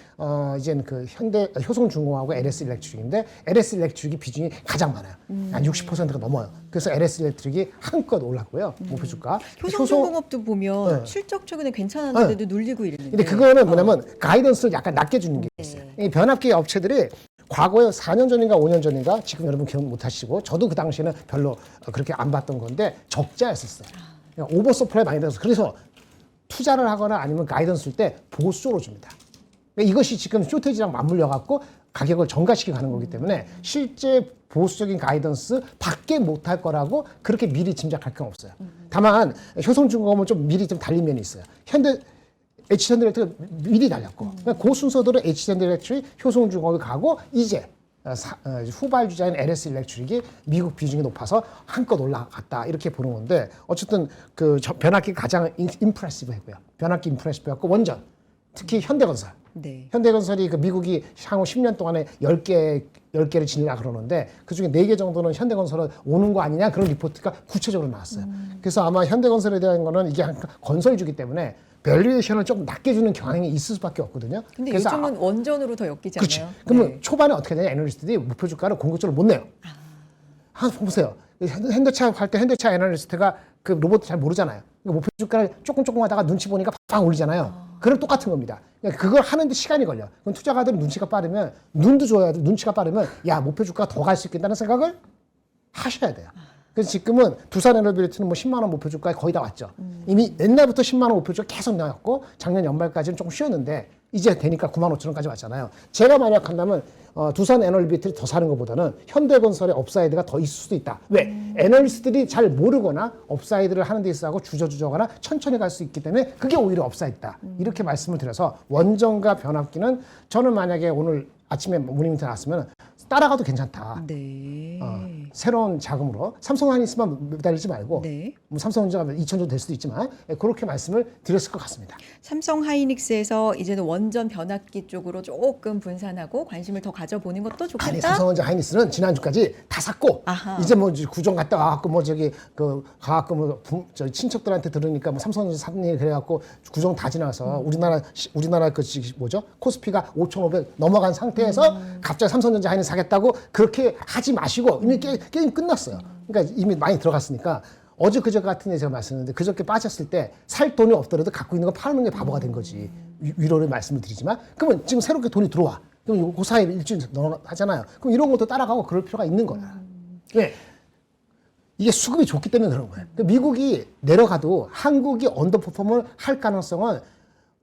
이제는 그 효성중공하고 LS 일렉트릭인데 LS 일렉트릭이 비중이 가장 많아요. 한 60%가 넘어요. 그래서 LS 일렉트릭이 한껏 올랐고요. 목표 주가. 효성중공업도 보면 네. 실적 최근에 괜찮았는데도 눌리고 이랬는데. 근데 그거는 뭐냐면 가이던스를 약간 낮게 주는 게 있어요. 이 변압기 업체들이 과거에 4년 전인가 5년 전인가 지금 여러분 기억 못 하시고 저도 그 당시에는 별로 그렇게 안 봤던 건데 적자였었어요. 그러니까 오버서플라이 많이 돼서 그래서 투자를 하거나 아니면 가이던스 줄 때 보수적으로 줍니다. 그러니까 이것이 지금 쇼테지랑 맞물려 갖고 가격을 정가시키고 가는 거기 때문에 실제 보수적인 가이던스 밖에 못할 거라고 그렇게 미리 짐작할 건 없어요. 다만 효성중공업은 좀 미리 좀 달린 면이 있어요. H현대일렉트릭 미리 달렸고 그러니까 그 순서대로 H현대일렉트릭 효성중공업이 가고 이제 후발 주자인 LS 일렉트릭이 미국 비중이 높아서 한껏 올라갔다 이렇게 보는 건데 어쨌든 그 변압기 가장 임프레시브했고요. 변압기 임프레시브였고 원전 특히 현대건설. 네. 현대건설이 그 미국이 향후 10년 동안에 10개를 지으려고 그러는데 그중에 4개 정도는 현대건설은 오는 거 아니냐 그런 리포트가 구체적으로 나왔어요. 그래서 아마 현대건설에 대한 거는 이게 건설주기 때문에 밸류에이션을 좀 낮게 주는 경향이 있을 수밖에 없거든요. 근데 그래서 요즘은 원전으로 더 엮이잖아요. 그렇지. 그러면 네. 초반에 어떻게 되냐 애널리스트들이 목표 주가를 공격적으로 못 내요. 한번 보세요. 현대차 할 때 현대차 애널리스트가 그 로봇 잘 모르잖아요. 그러니까 목표 주가를 조금 하다가 눈치 보니까 팍 올리잖아요. 그럼 똑같은 겁니다. 그러니까 그걸 하는데 시간이 걸려. 그럼 투자가들은 눈치가 빠르면 눈도 줘야 돼. 눈치가 빠르면 야 목표 주가가 더 갈 수 있겠다는 생각을 하셔야 돼요. 그래서 지금은 두산 에너빌리티는 뭐 10만 원 목표 주가에 거의 다 왔죠. 이미 옛날부터 10만 원 목표 주가 계속 나왔고 작년 연말까지는 조금 쉬었는데 이제 되니까 9만 5천 원까지 왔잖아요. 제가 만약 한다면 두산 에너빌리티를 더 사는 것보다는 현대건설의 업사이드가 더 있을 수도 있다. 왜? 애널리스트들이 잘 모르거나 업사이드를 하는 데 있어서 주저주저거나 천천히 갈 수 있기 때문에 그게 오히려 업사이드다. 이렇게 말씀을 드려서 원전과 변압기는 저는 만약에 오늘 아침에 모닝미트 나왔으면 따라가도 괜찮다. 네. 새로운 자금으로 삼성 하이닉스만 매달리지 말고 네. 뭐 삼성전자가 2천 정도 될 수도 있지만 그렇게 말씀을 드렸을 것 같습니다. 삼성 하이닉스에서 이제는 원전 변압기 쪽으로 조금 분산하고 관심을 더 가져보는 것도 좋겠다. 아니 삼성전자 하이닉스는 지난주까지 다 샀고 아하. 이제 뭐 구정 갔다 와갖고 뭐 저기 그 가갖고 뭐 저희 친척들한테 들으니까 뭐 삼성전자 샀니 그래갖고 구정 다 지나서 우리나라 그 뭐죠 코스피가 5,500 넘어간 상태에서 갑자기 삼성전자 하이닉스 사겠다고 그렇게 하지 마시고 이미 게임 끝났어요. 그러니까 이미 많이 들어갔으니까. 어제 그저 같은 데 제가 말씀했는데 그저께 빠졌을 때 살 돈이 없더라도 갖고 있는 거 파는 게 바보가 된 거지. 위로를 말씀을 드리지만 그러면 지금 새롭게 돈이 들어와. 그럼 그 사이에 일주일 하잖아요. 그럼 이런 것도 따라가고 그럴 필요가 있는 거야. 왜? 이게 수급이 좋기 때문에 그런 거예요. 그러니까 미국이 내려가도 한국이 언더퍼폼을 할 가능성은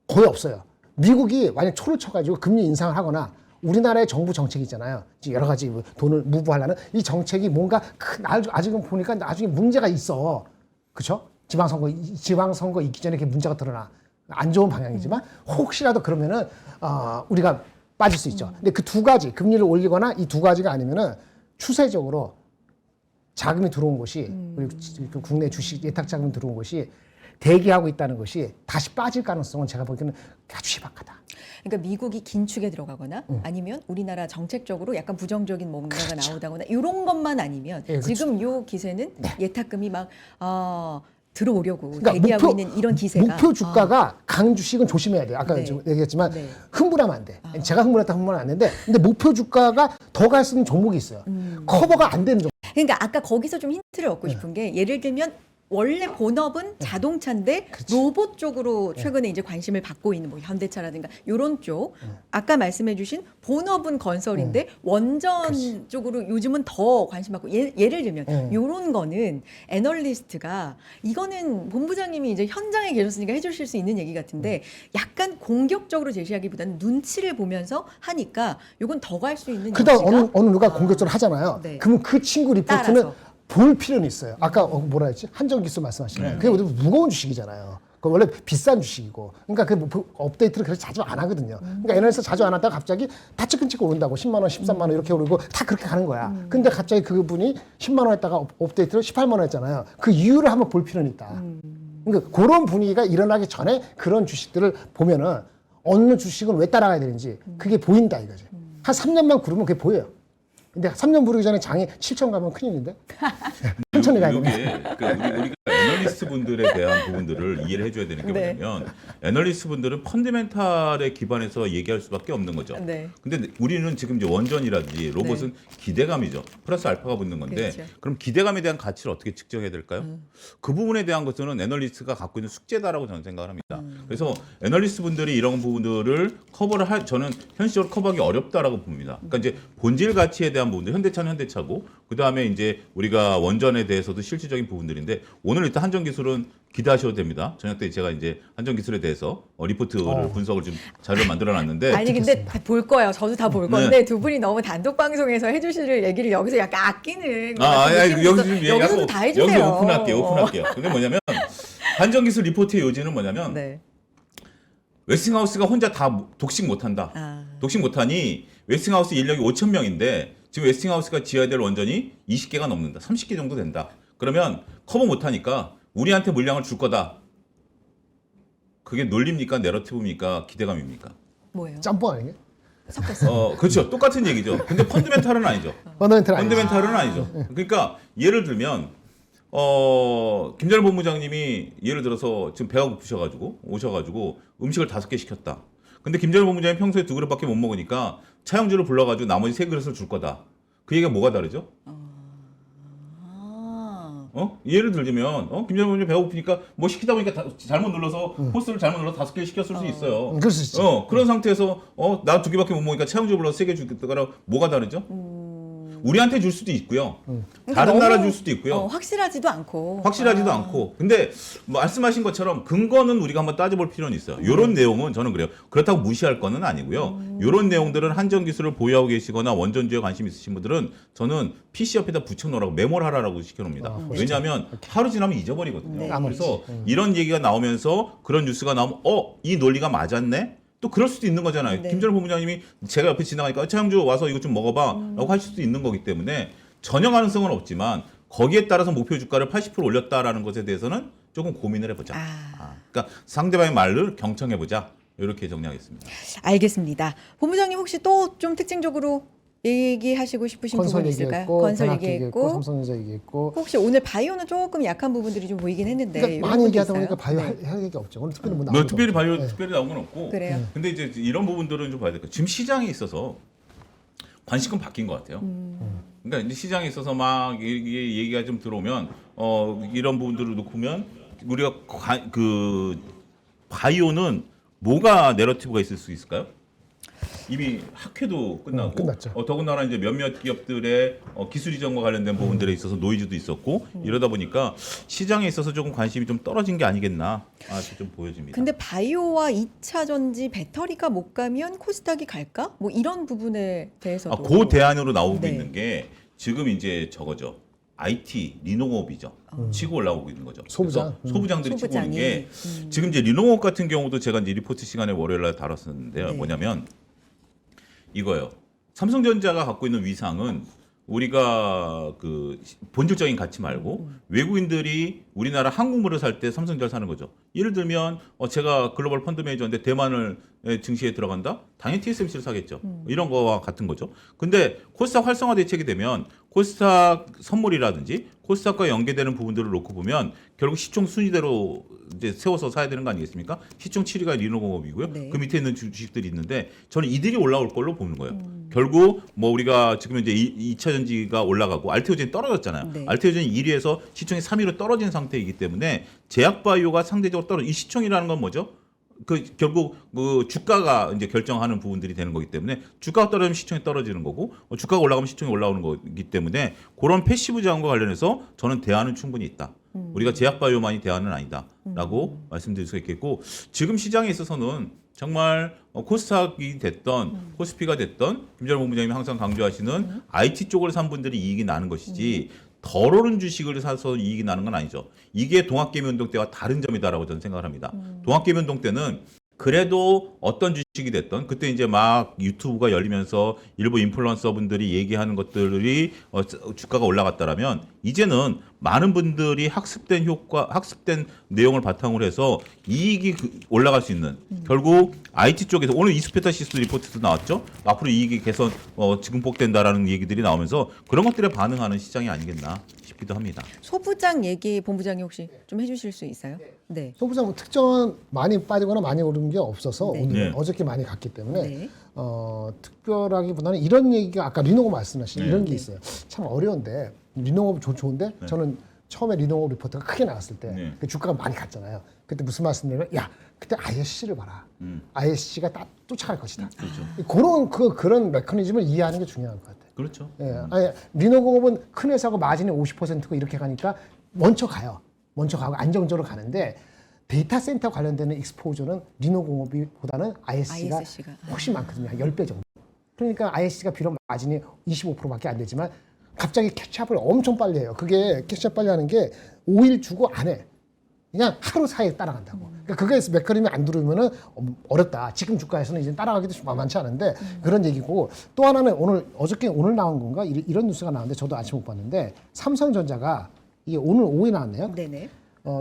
거의 없어요. 미국이 만약 초를 쳐가지고 금리 인상을 하거나 우리나라의 정부 정책이 있잖아요. 여러 가지 돈을 무부하려는 이 정책이 뭔가 아직은 보니까 나중에 문제가 있어. 그렇죠? 지방선거 있기 전에 이렇게 문제가 드러나. 안 좋은 방향이지만 혹시라도 그러면은 우리가 빠질 수 있죠. 근데 그 두 가지 금리를 올리거나 이 두 가지가 아니면은 추세적으로 자금이 들어온 곳이 그리고 국내 주식 예탁 자금이 들어온 곳이 대기하고 있다는 것이 다시 빠질 가능성은 제가 보기에는 아주 희박하다. 그러니까 미국이 긴축에 들어가거나 아니면 우리나라 정책적으로 약간 부정적인 뭔가가 그렇죠. 나오다거나 이런 것만 아니면 예, 그렇죠. 지금 요 기세는 예탁금이 막 들어오려고 그러니까 대기하고 있는 이런 기세가 목표 주가가 강 주식은 조심해야 돼요. 아까 네. 좀 얘기했지만 네. 흥분하면 안 돼. 제가 흥분하면 안 되는데 근데 목표 주가가 더 갈 수 있는 종목이 있어요. 커버가 안 되는 종목. 그러니까 아까 거기서 좀 힌트를 얻고 네. 싶은 게 예를 들면 원래 본업은 자동차인데 로봇 쪽으로 최근에 이제 관심을 받고 있는 뭐 현대차라든가 이런 쪽 아까 말씀해주신 본업은 건설인데 원전 쪽으로 요즘은 더 관심 받고 예를 들면 이런 거는 애널리스트가 이거는 본부장님이 이제 현장에 계셨으니까 해주실 수 있는 얘기 같은데 약간 공격적으로 제시하기보다는 눈치를 보면서 하니까 이건 더 갈 수 있는 그다음 여지가 어느 누가 공격적으로 하잖아요. 네. 그러면 그 친구 리포트는 따라서. 볼 필요는 있어요. 아까 뭐라 했지? 한정기수 말씀하시잖아요. 그게 무거운 주식이잖아요. 그 원래 비싼 주식이고. 그러니까 그 업데이트를 그렇게 자주 안 하거든요. 그러니까 애널리스트 자주 안 하다가 갑자기 다 찌끈찌끈 오른다고 10만 원, 13만 원 이렇게 오르고 다 그렇게 가는 거야. 근데 갑자기 그분이 10만 원 했다가 업데이트를 18만 원 했잖아요. 그 이유를 한번 볼 필요는 있다. 그러니까 그런 분위기가 일어나기 전에 그런 주식들을 보면은 어느 주식은 왜 따라가야 되는지 그게 보인다 이거지. 한 3년만 구르면 그게 보여요. 근데 3년 부르기 전에 장이 7천 가면 큰일인데? 천천히 가야 이게 됩니다. 우리가 애널리스트 분들에 대한 부분들을 이해를 해줘야 되는 게 네. 뭐냐면 애널리스트 분들은 펀더멘탈에 기반해서 얘기할 수밖에 없는 거죠. 네. 근데 우리는 지금 이제 원전이라든지 로봇은 기대감이죠. 플러스 알파가 붙는 건데 그렇죠. 그럼 기대감에 대한 가치를 어떻게 측정해야 될까요? 그 부분에 대한 것은 애널리스트가 갖고 있는 숙제다라고 저는 생각을 합니다. 그래서 애널리스트 분들이 이런 부분들을 커버를 저는 현실적으로 커버하기 어렵다라고 봅니다. 그러니까 이제 본질 가치에 대한 부분들, 현대차는 현대차고 그 다음에 이제 우리가 원전에 대해서도 실질적인 부분들인데 오늘 일단 한전기술은 기대하셔도 됩니다. 저녁 때 제가 이제 한전기술에 대해서 리포트를 분석을 좀 자료를 만들어놨는데 아니 근데 다 볼 거예요. 저도 다 볼 건데 두 분이 너무 단독 방송에서 해주실 얘기를 여기서 약간 아끼는 것 같은 느낌이 여기서 있어서 좀 얘기하고 여기서도 다 해주세요. 여기서 오픈할게요. 근데 뭐냐면 한전기술 리포트의 요지는 뭐냐면 네. 웨스팅하우스가 혼자 다 독식 못한다. 독식 못하니 웨스팅하우스 인력이 5천 명인데 지금 웨스팅하우스가 지어야 될 원전이 20개가 넘는다. 30개 정도 된다. 그러면 커버 못하니까 우리한테 물량을 줄 거다. 그게 논리입니까? 내러티브입니까? 기대감입니까? 뭐예요? 짬뽕 아니에요? 섞었어요. 그렇죠. 똑같은 얘기죠. 근데 펀더멘탈은 아니죠. 펀더멘탈은 아니죠. 그러니까 예를 들면 김전일 본부장님이 예를 들어서 지금 배가 고프셔가지고 오셔가지고 음식을 5개 시켰다. 근데 김전일 본부장이 평소에 2그릇밖에 못 먹으니까 차영주를 불러가지고 나머지 3그릇을 줄 거다. 그 얘기가 뭐가 다르죠? 예를 들면 김정은 부모님 배고프니까 뭐 시키다 보니까 잘못 눌러서 코스를 잘못 눌러서 5개 시켰을 수 있어요. 그럴 수 있죠. 그런 상태에서 나 2개밖에 못 먹으니까 최영주 불러서 3개 주겠다가 뭐가 다르죠? 우리한테 줄 수도 있고요. 다른 나라 줄 수도 있고요. 확실하지도 않고. 확실하지도 않고. 근데 말씀하신 것처럼 근거는 우리가 한번 따져볼 필요는 있어요. 이런 내용은 저는 그래요. 그렇다고 무시할 거는 아니고요. 이런 내용들은 한전 기술을 보유하고 계시거나 원전주에 관심 있으신 분들은 저는 PC 옆에다 붙여놓으라고 메모를 하라고 시켜놓습니다. 왜냐하면 하루 지나면 잊어버리거든요. 네. 그래서 이런 얘기가 나오면서 그런 뉴스가 나오면 이 논리가 맞았네? 또 그럴 수도 있는 거잖아요. 네. 김전일 본부장님이 제가 옆에 지나가니까 최영주 와서 이거 좀 먹어봐 라고 할 수도 있는 거기 때문에 전혀 가능성은 없지만 거기에 따라서 목표 주가를 80% 올렸다라는 것에 대해서는 조금 고민을 해보자. 그러니까 상대방의 말을 경청해보자. 이렇게 정리하겠습니다. 알겠습니다. 본부장님 혹시 또 좀 특징적으로 얘기하시고 싶으신 건설 부분 있을까요? 얘기했고, 건설 변압기 얘기했고. 삼성전자 얘기했고. 혹시 오늘 바이오는 조금 약한 부분들이 좀 보이긴 했는데. 그러니까 이런 많이 부분도 얘기하다 있어요? 보니까 바이오 네. 할 얘기가 없죠. 오늘 특별히 뭐 나온 뭐 것도 특별히 없죠. 바이오 네. 특별히 나온 건 없고. 그래요. 근데 이제 이런 부분들은 좀 봐야 될 거예요. 지금 시장에 있어서 관심은 바뀐 것 같아요. 그러니까 이제 시장에 있어서 막 이게 얘기가 좀 들어오면 이런 부분들을 놓고 보면 우리가 그 바이오는 뭐가 내러티브가 있을 수 있을까요? 이미 학회도 끝나고 끝났죠. 더군다나 이제 몇몇 기업들의 기술 이전과 관련된 부분들에 있어서 노이즈도 있었고 이러다 보니까 시장에 있어서 조금 관심이 좀 떨어진 게 아니겠나 이렇게 좀 보여집니다. 근데 바이오와 2차 전지 배터리가 못 가면 코스닥이 갈까? 뭐 이런 부분에 대해서도. 그 대안으로 나오고 네. 있는 게 지금 이제 저거죠. IT 리노업이죠. 치고 올라오고 있는 거죠. 소부장. 그래서 소부장들이 치고 오는 소부장이. 게 지금 이제 리노업 같은 경우도 제가 이제 리포트 시간에 월요일날 다뤘었는데요. 네. 뭐냐면 이거요. 삼성전자가 갖고 있는 위상은 우리가 그 본질적인 가치 말고 외국인들이 우리나라 한국물을 살 때 삼성전자를 사는 거죠. 예를 들면 제가 글로벌 펀드 매니저인데 대만을 증시에 들어간다? 당연히 TSMC를 사겠죠. 이런 거와 같은 거죠. 근데 코스닥 활성화 대책이 되면 코스닥 선물이라든지 코스닥과 연계되는 부분들을 놓고 보면 결국 시총 순위대로 이제 세워서 사야 되는 거 아니겠습니까? 시총 7위가 리노공업이고요. 네. 그 밑에 있는 주식들이 있는데 저는 이들이 올라올 걸로 보는 거예요. 결국 뭐 우리가 지금 이제 2차 전지가 올라가고 알테오젠이 떨어졌잖아요. 네. 알테오젠이 1위에서 시총이 3위로 떨어진 상태이기 때문에 제약바이오가 상대적으로 떨어져. 이 시총이라는 건 뭐죠? 결국 그 주가가 이제 결정하는 부분들이 되는 거기 때문에 주가가 떨어지면 시총이 떨어지는 거고 주가가 올라가면 시총이 올라오는 거기 때문에 그런 패시브 자원과 관련해서 저는 대안은 충분히 있다. 우리가 제약바이오만이 대안은 아니다라고 말씀드릴 수 있겠고 지금 시장에 있어서는 정말 코스닥이 됐던 코스피가 됐던 김전일 본부장님이 항상 강조하시는 IT 쪽을 산 분들이 이익이 나는 것이지 덜 오른 주식을 사서 이익이 나는 건 아니죠. 이게 동학개미운동 때와 다른 점이다라고 저는 생각을 합니다. 동학개미운동 때는 그래도 어떤 주식이 됐던 그때 이제 막 유튜브가 열리면서 일부 인플루언서 분들이 얘기하는 것들이 주가가 올라갔다라면 이제는 많은 분들이 학습된 내용을 바탕으로 해서 이익이 올라갈 수 있는 결국 IT 쪽에서 오늘 이스페타시스 리포트도 나왔죠. 앞으로 이익이 개선 증폭된다라는 얘기들이 나오면서 그런 것들에 반응하는 시장이 아니겠나 싶기도 합니다. 소부장 얘기 본부장이 혹시 좀 해주실 수 있어요? 네. 소부장 뭐 특정한 많이 빠지거나 많이 오른 게 없어서 네. 오늘 네. 어저께 많이 갔기 때문에 네. 특별하기보다는 이런 얘기가 아까 리노고 말씀하신 네. 이런 게 있어요. 참 어려운데 리노고 좋은데 저는 처음에 리노고 리포트가 크게 나왔을 때 네. 그 주가가 많이 갔잖아요. 그때 무슨 말씀드리면 야 그때 ISC를 봐라. ISC가 딱 쫓아갈 것이다. 그렇죠. 그런 메커니즘을 이해하는 게 중요한 것 같아요. 그렇죠. 예, 아니, 리노공업은 큰 회사고 마진이 50%고 이렇게 가니까 먼저 가요. 먼저 가고 안정적으로 가는데 데이터 센터 관련되는 익스포저는 리노공업보다는 ISC가 ISC가. 훨씬 많거든요. 한 10배 정도. 그러니까 ISC가 비록 마진이 25%밖에 안 되지만 갑자기 캐치업을 엄청 빨리 해요. 그게 캐치업 빨리 하는 게 5일 주고 안 해. 그냥 하루 사이에 따라간다고. 그러니까 그거에서 메커니즘이 안 들어오면은 어렵다. 지금 주가에서는 이제 따라가기도 좀 만만치 않은데 그런 얘기고 또 하나는 오늘 나온 건가 이런 뉴스가 나왔는데 저도 아침 못 봤는데 삼성전자가 이게 오늘 오후에 나왔네요. 네네.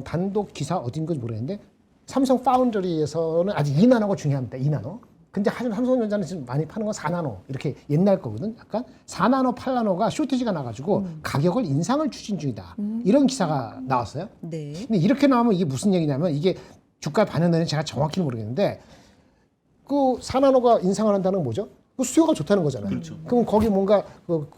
단독 기사 어딘지 모르겠는데 삼성 파운드리에서는 아직 2나노가 중요합니다. 2나노. 근데 하지만 삼성전자는 지금 많이 파는 건 4나노 이렇게 옛날 거거든. 약간 4나노, 8나노가 쇼티지가 나가지고 가격을 인상을 추진 중이다. 이런 기사가 나왔어요. 네. 근데 이렇게 나오면 이게 무슨 얘기냐면 이게 주가에 반영되는 제가 정확히 모르겠는데 그 4나노가 인상을 한다는 건 뭐죠? 그 수요가 좋다는 거잖아요. 그렇죠. 그럼 거기 뭔가 그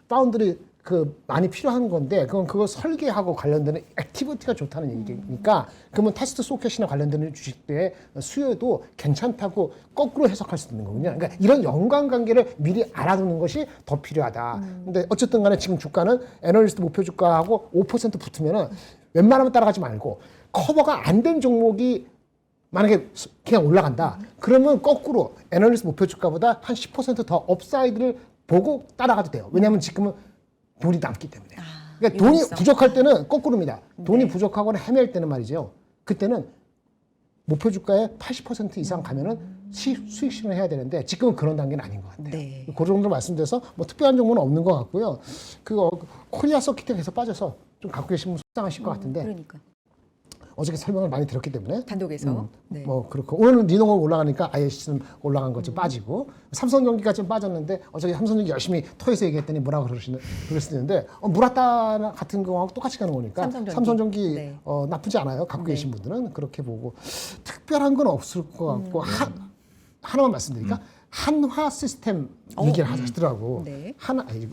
파운드리 그 많이 필요한 건데 그거 설계하고 관련되는 액티비티가 좋다는 얘기니까 그러면 테스트 소켓이나 관련되는 주식들의 수요도 괜찮다고 거꾸로 해석할 수 있는 거군요. 그러니까 이런 연관관계를 미리 알아두는 것이 더 필요하다. 근데 어쨌든 간에 지금 주가는 애널리스트 목표 주가하고 5% 붙으면은 웬만하면 따라가지 말고 커버가 안 된 종목이 만약에 그냥 올라간다. 그러면 거꾸로 애널리스트 목표 주가보다 한 10% 더 업사이드를 보고 따라가도 돼요. 왜냐하면 지금은 돈이 남기 때문에. 그러니까 돈이 유동성. 부족할 때는 거꾸로입니다. 돈이 네. 부족하거나 헤맬 때는 말이죠. 그때는 목표 주가의 80% 이상 가면은 수익 실현을 해야 되는데 지금은 그런 단계는 아닌 것 같아요. 네. 그 정도로 말씀드려서 뭐 특별한 정보는 없는 것 같고요. 그 코리아 서킷에 계속 빠져서 좀 갖고 계시면 속상하실 것 같은데 그러니까 어저께 설명을 많이 드렸기 때문에 단독에서 네. 뭐 그렇고 오늘은 니노가 올라가니까 ISC는 올라간 거 좀 빠지고 삼성전기가 좀 빠졌는데 어저께 삼성전기 열심히 토해서 얘기했더니 뭐라고 그러시는데 무라타 같은 경우하고 똑같이 가는 거니까 삼성전기. 네. 나쁘지 않아요. 갖고 네. 계신 분들은 그렇게 보고 특별한 건 없을 것 같고 하나만 말씀드릴까? 한화 시스템 얘기를 하시더라고. 네.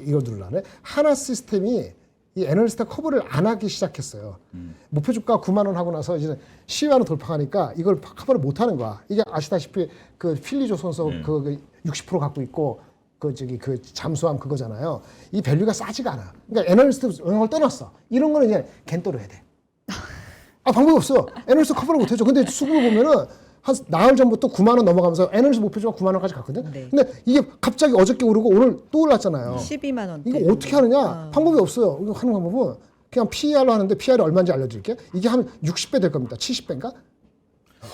이거 누르라네. 한화 시스템이 이 애널리스트 커버를 안 하기 시작했어요. 목표 주가 9만 원 하고 나서 이제 10만 돌파하니까 이걸 커버를 못 하는 거야. 이게 아시다시피 그 필리조선소 그 60% 갖고 있고 그 잠수함 그거잖아요. 이 밸류가 싸지가 않아. 그러니까 애널리스트 영역을 떠났어. 이런 거는 그냥 겐떠로 해야 돼. 방법이 없어. 애널리스트 커버를 못 해줘. 근데 수급을 보면은 한 나흘 전부터 9만 원 넘어가면서 애널리스트 목표주가 9만 원까지 갔거든. 네. 근데 이게 갑자기 어저께 오르고 오늘 또 올랐잖아요. 12만 원. 이거 어떻게 하느냐? 방법이 없어요. 이거 하는 방법은 그냥 PER로 하는데 PER이 얼마인지 알려드릴게요. 이게 한 60배 될 겁니다. 70배인가?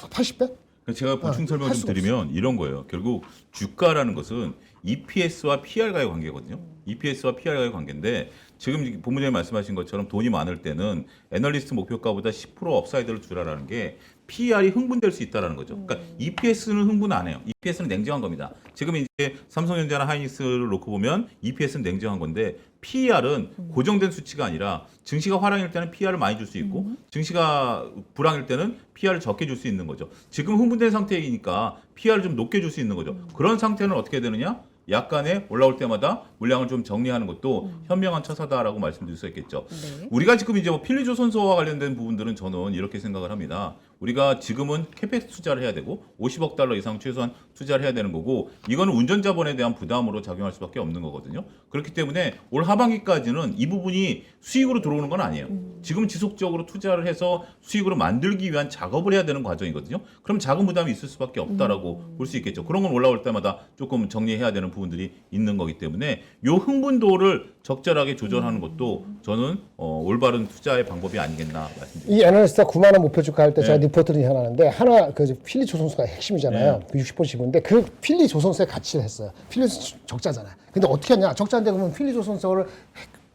80배? 제가 보충 설명 할 좀 수가 드리면 이런 거예요. 결국 주가라는 것은 EPS와 PR과의 관계거든요. EPS와 PR과의 관계인데 지금 본부장님 말씀하신 것처럼 돈이 많을 때는 애널리스트 목표가보다 10% 업사이드를 주라라는 게 PR이 흥분될 수 있다라는 거죠. 그러니까 EPS는 흥분 안 해요. EPS는 냉정한 겁니다. 지금 이제 삼성전자나 하이닉스를 놓고 보면 EPS는 냉정한 건데 PER은 고정된 수치가 아니라 증시가 화랑일 때는 PER을 많이 줄 수 있고 증시가 불황일 때는 PER을 적게 줄 수 있는 거죠. 지금 흥분된 상태이니까 PER을 좀 높게 줄 수 있는 거죠. 그런 상태는 어떻게 되느냐? 약간의 올라올 때마다 물량을 좀 정리하는 것도 현명한 처사다라고 말씀드릴 수 있겠죠. 네. 우리가 지금 이제 뭐 필리조선소와 관련된 부분들은 저는 이렇게 생각을 합니다. 우리가 지금은 캐펙스 투자를 해야 되고 50억 달러 이상 최소한 투자를 해야 되는 거고 이거는 운전자본에 대한 부담으로 작용할 수밖에 없는 거거든요. 그렇기 때문에 올 하반기까지는 이 부분이 수익으로 들어오는 건 아니에요. 지금 지속적으로 투자를 해서 수익으로 만들기 위한 작업을 해야 되는 과정이거든요. 그럼 자금 부담이 있을 수밖에 없다라고 볼 수 있겠죠. 그런 건 올라올 때마다 조금 정리해야 되는 부분들이 있는 거기 때문에 요 흥분도를 적절하게 조절하는 것도 저는 올바른 투자의 방법이 아니겠나 말씀드립니다. 이 애널리스트가 9만 원 목표 주가 할 때 네. 제가 리포트를 해놨는데 하나 그 필리 조선소가 핵심이잖아요. 네. 그 60% 지분인데 그 필리 조선소에 가치를 했어요. 필리 적자잖아요. 근데 어떻게 하냐? 적자인데 그러면 필리 조선소를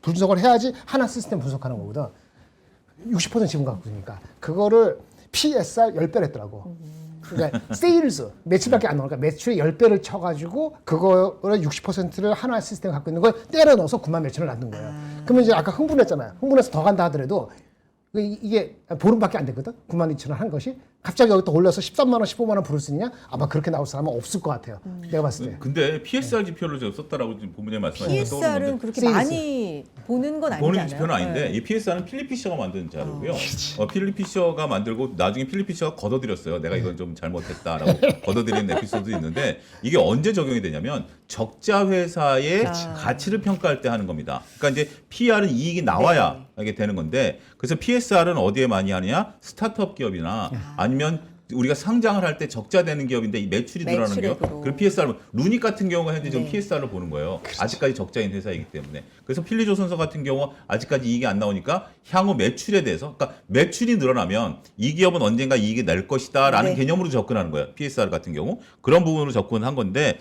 분석을 해야지 하나 시스템 분석하는 거거든. 60% 지분 갖고 있으니까 그거를 PSR 10배를 했더라고. 그러니까 세일즈 매출밖에 안 나오니까 매출의 10배를 쳐가지고 그거를 60%를 하나 시스템 갖고 있는 걸 때려 넣어서 9만 매출을 낳는 거예요. 그러면 이제 아까 흥분했잖아요. 흥분해서 더 간다 하더라도 이게 보름밖에 안 됐거든. 9만 2천 원 한 것이 갑자기 여기 또 올려서 13만 원, 15만 원 부를 수 있냐? 아마 그렇게 나올 사람은 없을 것 같아요. 내가 봤을 때. 근데 PSR 지표를 제가 썼다라고 지금 본부장님 말씀하신 PSR은 그렇게 세일즈. 많이 보는 건 보는 아니잖아요. 지표는 아닌데 네. 이 PSR은 필립 피셔가 만든 자료고요. 필립 피셔가 만들고 나중에 필립 피셔가 걷어들였어요. 내가 이건 좀 잘못했다라고 걷어들이는 에피소드 있는데 이게 언제 적용이 되냐면 적자 회사의 가치를 평가할 때 하는 겁니다. 그러니까 이제 PR은 이익이 나와야 이게 되는 건데 그래서 PSR은 어디에 많이 하느냐? 스타트업 기업이나 아니면 우리가 상장을 할 때 적자되는 기업인데 이 매출이 늘어나는 기업, 매출액으로. 그 PSR, 루닉 같은 경우가 현재 지금 네. PSR을 보는 거예요. 아직까지 적자인 회사이기 때문에. 그래서 필리조선소 같은 경우 아직까지 이익이 안 나오니까 향후 매출에 대해서, 그러니까 매출이 늘어나면 이 기업은 언젠가 이익이 낼 것이다라는 네. 개념으로 접근하는 거예요. PSR 같은 경우 그런 부분으로 접근한 건데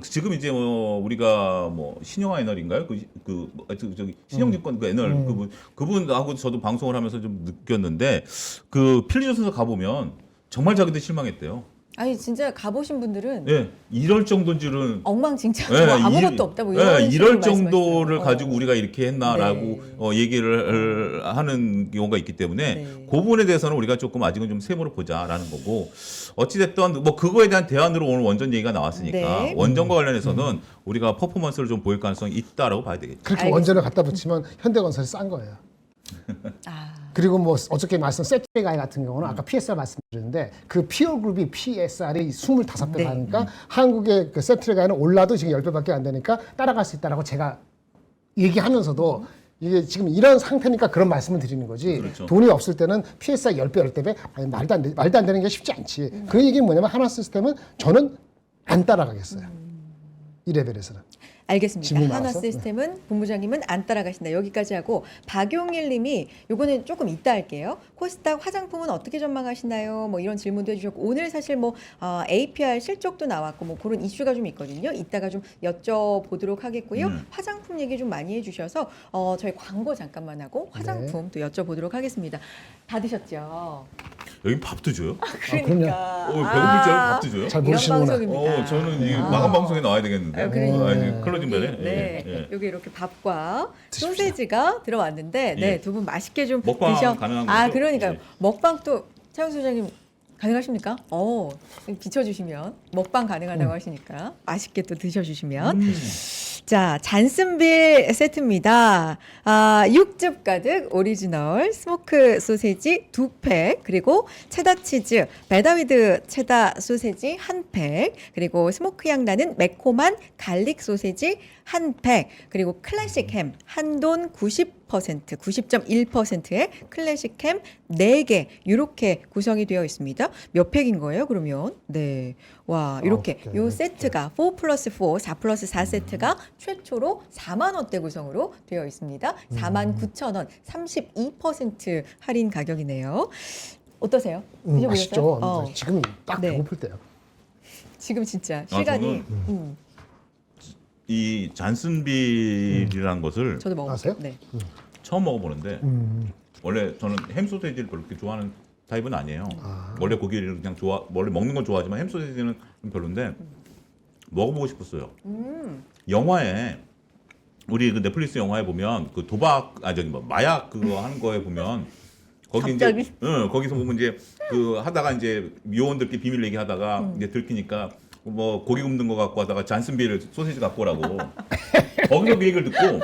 지금 이제 뭐 우리가 뭐 신영아 애널인가요? 저기 신영증권 그 애널 그분하고 저도 방송을 하면서 좀 느꼈는데 그 필리조선소 가 보면. 정말 자기들 실망했대요. 아니 진짜 가보신 분들은 예, 이럴 정도인 줄은 엉망진창 예, 뭐 아무것도 없다 뭐 이런 예, 식으로 이럴 정도를 말씀하시더라고요. 가지고 우리가 이렇게 했나라고 네. 얘기를 하는 경우가 있기 때문에 네. 그 부분에 대해서는 우리가 조금 아직은 좀 세모를 보자라는 거고 어찌됐든 뭐 그거에 대한 대안으로 오늘 원전 얘기가 나왔으니까 네. 원전과 관련해서는 우리가 퍼포먼스를 좀 보일 가능성이 있다라고 봐야 되겠죠. 그렇게 알겠습니다. 원전을 갖다 붙이면 현대건설이 싼 거예요. 아, 그리고 뭐 어저께 말씀 세트가이 같은 경우는 아까 PSR 말씀드렸는데 그 피어그룹이 PSR이 25배 네. 가니까 한국의 그 세트가이는 올라도 지금 10배밖에 안 되니까 따라갈 수 있다라고 제가 얘기하면서도 이게 지금 이런 상태니까 그런 말씀을 드리는 거지. 그렇죠. 돈이 없을 때는 PSR 10배, 10배 아니 말도 안 되는 게 쉽지 않지. 그 얘기는 뭐냐면 하나 시스템은 저는 안 따라가겠어요. 이 레벨에서는. 알겠습니다. 질문 하나 나왔어? 시스템은 본부장님은 안 따라가신다. 여기까지 하고 박용일 님이 요거는 조금 이따 할게요. 코스닥 화장품은 어떻게 전망하시나요? 뭐 이런 질문도 해주셨고 오늘 사실 뭐 APR 실적도 나왔고 뭐 그런 이슈가 좀 있거든요. 이따가 좀 여쭤보도록 하겠고요. 화장품 얘기 좀 많이 해주셔서 저희 광고 잠깐만 하고 화장품 또 여쭤보도록 하겠습니다. 다 드셨죠? 여기 밥도 줘요? 그러니까 배고플 줄 알고 밥도 줘요? 잘 이런 모르시는구나. 방송입니다. 저는 이 마감 방송에 나와야 되겠는데. 아, 그러니까요. 클로징 벨에. 네, 예, 예. 여기 이렇게 밥과 드십시오. 소세지가 들어왔는데, 네, 예. 두 분 맛있게 좀 먹방 드셔. 가능한 아, 거죠? 그러니까요. 예. 먹방 또 차영수 소장님 가능하십니까? 비춰주시면 먹방 가능하다고 하시니까 맛있게 또 드셔주시면. 자, 잔슨빌 세트입니다. 6즙 가득 오리지널 스모크 소세지 2팩, 그리고 체다 치즈, 베다위드 체다 소세지 1팩, 그리고 스모크 향 나는 매콤한 갈릭 소세지 1팩, 그리고 클래식 햄 한돈 90.1%의 클래식 햄 4개 이렇게 구성이 되어 있습니다. 몇 팩인 거예요, 그러면? 네. 와, 이렇게 개, 요 세트가 4 플러스 4, 4 플러스 4 세트가 최초로 4만 원대 구성으로 되어 있습니다. 49,000원, 32% 할인 가격이네요. 어떠세요? 드셔보셨어요? 맛있죠. 지금 딱 네. 배고플 때요. 지금 진짜 아, 시간이 저는 이 잔슨빌이라는 것을 저도 먹어볼게요. 아세요? 네. 처음 먹어보는데 음. 원래 저는 햄 소세지를 별로 그렇게 좋아하는 타입은 아니에요. 원래 고기를 그냥 원래 먹는 건 좋아하지만 햄 소세지는 좀 별론데 먹어보고 싶었어요. 영화에 우리 그 넷플릭스 영화에 보면 그 마약 그거 하는 거에 보면 거기 갑자기? 이제 거기서 보면 이제 그 하다가 이제 요원들끼리 비밀 얘기하다가 이제 들키니까 뭐 고기 굽는 거 갖고 하다가 잔슨빌 소세지 갖고 오라고 거기서 그 얘기를 듣고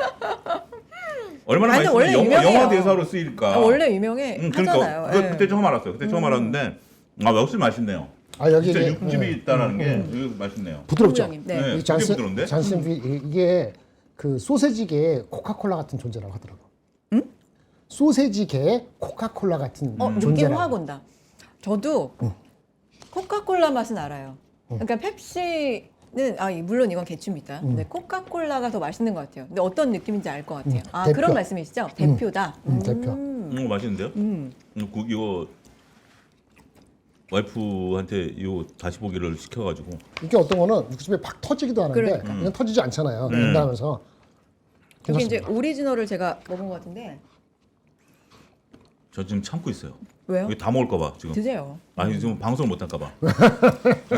얼마나 아니, 원래 맛있으면 유명해요. 영화 대사로 쓰일까. 원래 유명해 그러니까 하잖아요. 그때 처음 알았어요. 그때 처음 알았는데 역시 맛있네요. 여기 진짜 이게, 육즙이 있다라는 게 여기서 맛있네요. 부드럽죠. 본부장님, 네. 네, 이 굉장히 부드러운데? 잔슨빌 이게 그 소세지계의 코카콜라 같은 존재라고 하더라고. 소세지계의 코카콜라 같은 느낌 존재라고. 확 온다. 저도 코카콜라 맛은 알아요. 그러니까 펩시는 물론 이건 개춤이다. 근데 코카콜라가 더 맛있는 것 같아요. 근데 어떤 느낌인지 알 것 같아요. 대표. 그런 말씀이시죠? 대표다. 대표. 맛있는데요? 이거 와이프한테 이거 다시 보기를 시켜가지고 이게 어떤 거는 육즙이 팍 터지기도 하는데 그러니까. 이건 터지지 않잖아요. 된다면서. 여기 이제 괜찮습니다. 오리지널을 제가 먹은 것 같은데 저 지금 참고 있어요. 왜요? 이거 다 먹을까봐 지금. 드세요. 아니 지금 방송을 못 할까봐.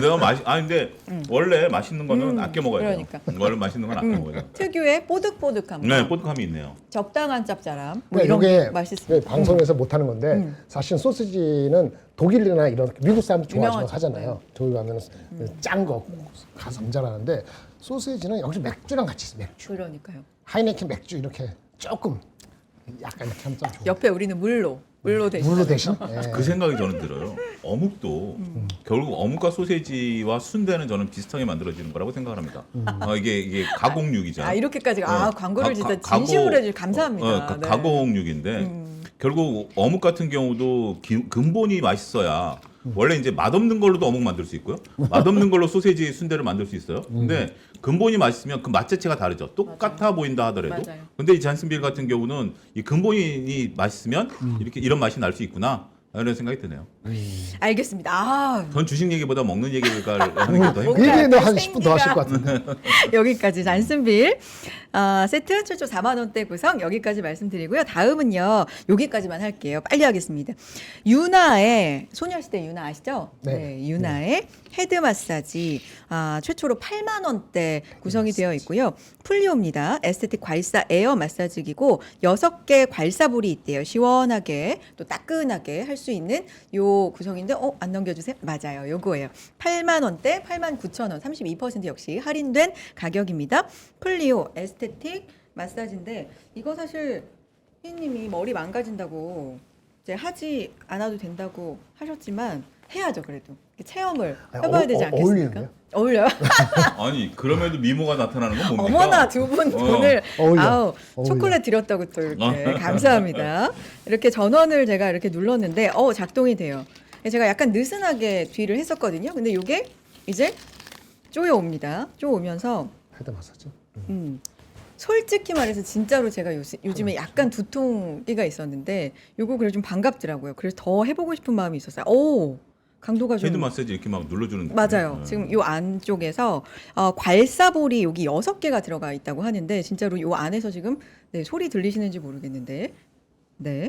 내가 근데 원래 맛있는 거는 아껴 먹어야 돼요. 그러니까. 원래 맛있는 건 아껴 먹어야 돼요. 특유의 뽀득뽀득함, 네, 뽀득함이 있네요. 적당한 짭짤함, 뭐 그러니까 이런 게 이게 맛있습니다. 방송에서 못하는 건데 사실 소시지는 독일이나 이런 미국 사람들 좋아하시고 유명하죠. 하잖아요. 저기 가면 짠 거 가서 잘하는데 소시지는 여기서 맥주랑 같이 있어. 맥주. 그러니까요. 하이네켄 맥주 이렇게 조금 약간 이렇게 하면 좀 좋아요. 옆에 우리는 물로 대신. 물로 대신. 예. 그 생각이 저는 들어요. 어묵도 결국 어묵과 소세지와 순대는 저는 비슷하게 만들어지는 거라고 생각을 합니다. 이게 가공육이잖아요. 이렇게까지 광고를 진짜 가공- 진심으로 해주셔서 감사합니다. 네. 가공육인데 결국 어묵 같은 경우도 근본이 맛있어야 원래 이제 맛없는 걸로도 어묵 만들 수 있고요. 맛없는 걸로 소세지 순대를 만들 수 있어요. 근데 근본이 맛있으면 그 맛 자체가 다르죠. 똑같아 보인다 하더라도. 맞아요. 근데 이 잔슨빌 같은 경우는 이 근본이 맛있으면 이런 맛이 날 수 있구나. 이런 생각이 드네요. 알겠습니다. 전 주식 얘기보다 먹는 얘기를 하는 게 더 그 행복해요. 얘기는 한 뭔가 10분 더 하실 것 같은데. 여기까지 잔슨빌 세트 최초 4만 원대 구성 여기까지 말씀드리고요. 다음은요. 여기까지만 할게요. 빨리 하겠습니다. 유나의 소녀시대 유나 아시죠? 네. 유나의 헤드 마사지 최초로 8만 원대 구성이 되어 있고요. 풀리오입니다. 에스테틱 괄사 에어 마사지기고 6개 괄사볼이 있대요. 시원하게 또 따끈하게 할 수 있는 요 구성인데 안 넘겨주세요. 맞아요. 요거예요. 8만 원대 8만 9천 원 32% 역시 할인된 가격입니다. 풀리오 에스테틱 마사지인데 이거 사실 희님이 머리 망가진다고 이제 하지 않아도 된다고 하셨지만 해야죠. 그래도 체험을 해봐야 되지 않겠습니까? 어울리는데요? 어울려요? 아니 그럼에도 미모가 나타나는 건 뭡니까? 어머나 두 분 오늘 어울려. 초콜릿 드렸다고 또 이렇게 감사합니다. 이렇게 전원을 제가 이렇게 눌렀는데 작동이 돼요. 제가 약간 느슨하게 뒤를 했었거든요. 근데 이게 이제 쪼여옵니다. 쪼오면서 헤드 마사지. 솔직히 말해서 진짜로 제가 요즘에 약간 두통기가 있었는데 요거 그래서 좀 반갑더라고요. 그래서 더 해보고 싶은 마음이 있었어요. 강도가 좀 헤드 마사지 이렇게 막 눌러주는 맞아요. 느낌. 지금 요 안쪽에서 괄사볼이 여기 6개가 들어가 있다고 하는데 진짜로 요 안에서 지금 소리 들리시는지 모르겠는데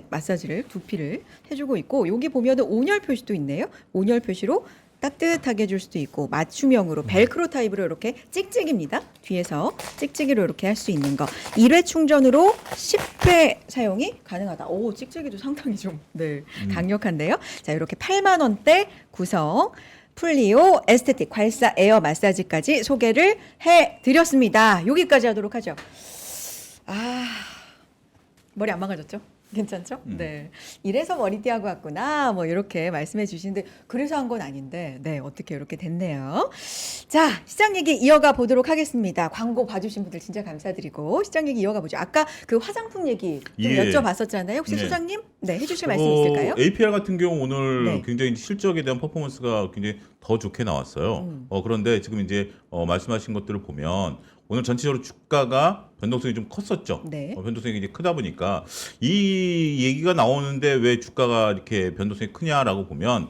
마사지를 두피를 해주고 있고 여기 보면은 온열 표시도 있네요. 온열 표시로 따뜻하게 해줄 수도 있고 맞춤형으로 벨크로 타입으로 이렇게 찍찍입니다. 뒤에서 찍찍이로 이렇게 할 수 있는 거 1회 충전으로 10회 사용이 가능하다. 찍찍이도 상당히 좀 강력한데요. 자 이렇게 8만 원대 구성 풀리오 에스테틱 괄사 에어 마사지까지 소개를 해드렸습니다. 여기까지 하도록 하죠. 머리 안 망가졌죠? 괜찮죠? 네. 이래서 머리띠하고 왔구나. 뭐 이렇게 말씀해 주시는데 그래서 한 건 아닌데 어떻게 이렇게 됐네요. 자, 시장 얘기 이어가 보도록 하겠습니다. 광고 봐주신 분들 진짜 감사드리고 시장 얘기 이어가 보죠. 아까 그 화장품 얘기 좀 예. 여쭤봤었잖아요. 혹시 네. 소장님 해주실 말씀 있을까요? APR 같은 경우 오늘 네. 굉장히 실적에 대한 퍼포먼스가 굉장히 더 좋게 나왔어요. 그런데 지금 이제 말씀하신 것들을 보면 오늘 전체적으로 주가가 변동성이 좀 컸었죠. 네. 변동성이 이제 크다 보니까 이 얘기가 나오는데 왜 주가가 이렇게 변동성이 크냐라고 보면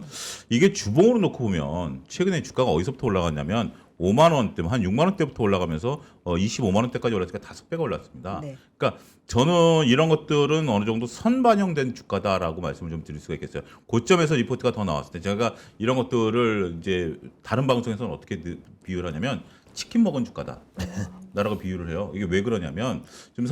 이게 주봉으로 놓고 보면 최근에 주가가 어디서부터 올라갔냐면 5만 원대, 한 6만 원대부터 올라가면서 25만 원대까지 올랐으니까 5배가 올랐습니다. 네. 그러니까 저는 이런 것들은 어느 정도 선반영된 주가다라고 말씀을 좀 드릴 수가 있겠어요. 고점에서 리포트가 더 나왔을 때 제가 이런 것들을 이제 다른 방송에서는 어떻게 비유를 하냐면 치킨 먹은 주가다. 라고 비유를 해요. 이게 왜 그러냐면 지금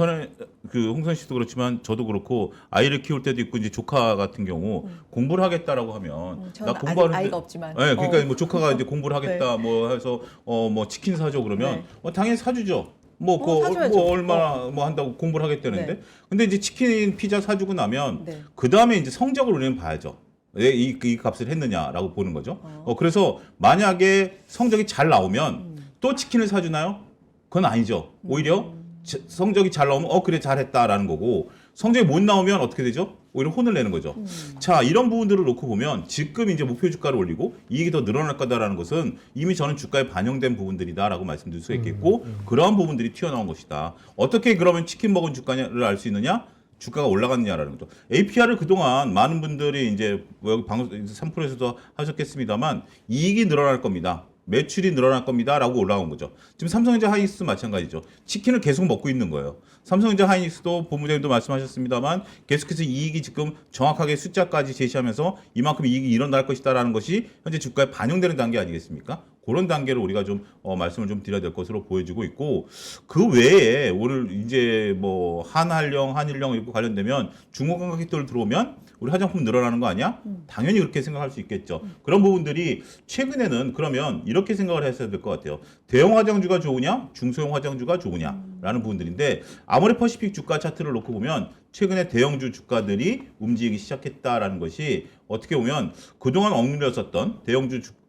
홍선 씨도 그렇지만 저도 그렇고 아이를 키울 때도 있고 이제 조카 같은 경우 공부를 하겠다라고 하면 저는 나 공부하는데 아이가 없지만 네, 그러니까 뭐 조카가 이제 공부를 하겠다 뭐 해서 뭐 치킨 사줘 그러면 당연히 사주죠. 사줘야죠. 얼마나 뭐 한다고 공부를 하겠다는데 근데 이제 치킨 피자 사주고 나면 네. 그 다음에 이제 성적을 우리는 봐야죠. 왜 이 값을 했느냐라고 보는 거죠. 그래서 만약에 성적이 잘 나오면 또 치킨을 사주나요? 그건 아니죠. 오히려 성적이 잘 나오면 그래 잘했다라는 거고 성적이 못 나오면 어떻게 되죠? 오히려 혼을 내는 거죠. 자, 이런 부분들을 놓고 보면 지금 이제 목표 주가를 올리고 이익이 더 늘어날 거다라는 것은 이미 저는 주가에 반영된 부분들이다라고 말씀드릴 수 있겠고 그러한 부분들이 튀어나온 것이다. 어떻게 그러면 치킨 먹은 주가를 알 수 있느냐? 주가가 올라갔느냐라는 거죠. APR을 그동안 많은 분들이 이제 여기 방송 3%에서도 하셨겠습니다만 이익이 늘어날 겁니다. 매출이 늘어날 겁니다라고 올라온 거죠. 지금 삼성전자 하이닉스도 마찬가지죠. 치킨을 계속 먹고 있는 거예요. 삼성전자 하이닉스도 본부장님도 말씀하셨습니다만 계속해서 이익이 지금 정확하게 숫자까지 제시하면서 이만큼 이익이 일어날 것이다라는 것이 현재 주가에 반영되는 단계 아니겠습니까? 그런 단계를 우리가 좀 말씀을 좀 드려야 될 것으로 보여지고 있고 그 외에 오늘 이제 뭐 한한령, 한일령 이렇게 관련되면 중국 관광객들 들어오면 우리 화장품 늘어나는 거 아니야? 당연히 그렇게 생각할 수 있겠죠. 그런 부분들이 최근에는 그러면 이렇게 생각을 했어야 될 것 같아요. 대형 화장주가 좋으냐? 중소형 화장주가 좋으냐? 라는 부분들인데 아모레퍼시픽 주가 차트를 놓고 보면 최근에 대형주 주가들이 움직이기 시작했다라는 것이 어떻게 보면 그동안 억눌렸었던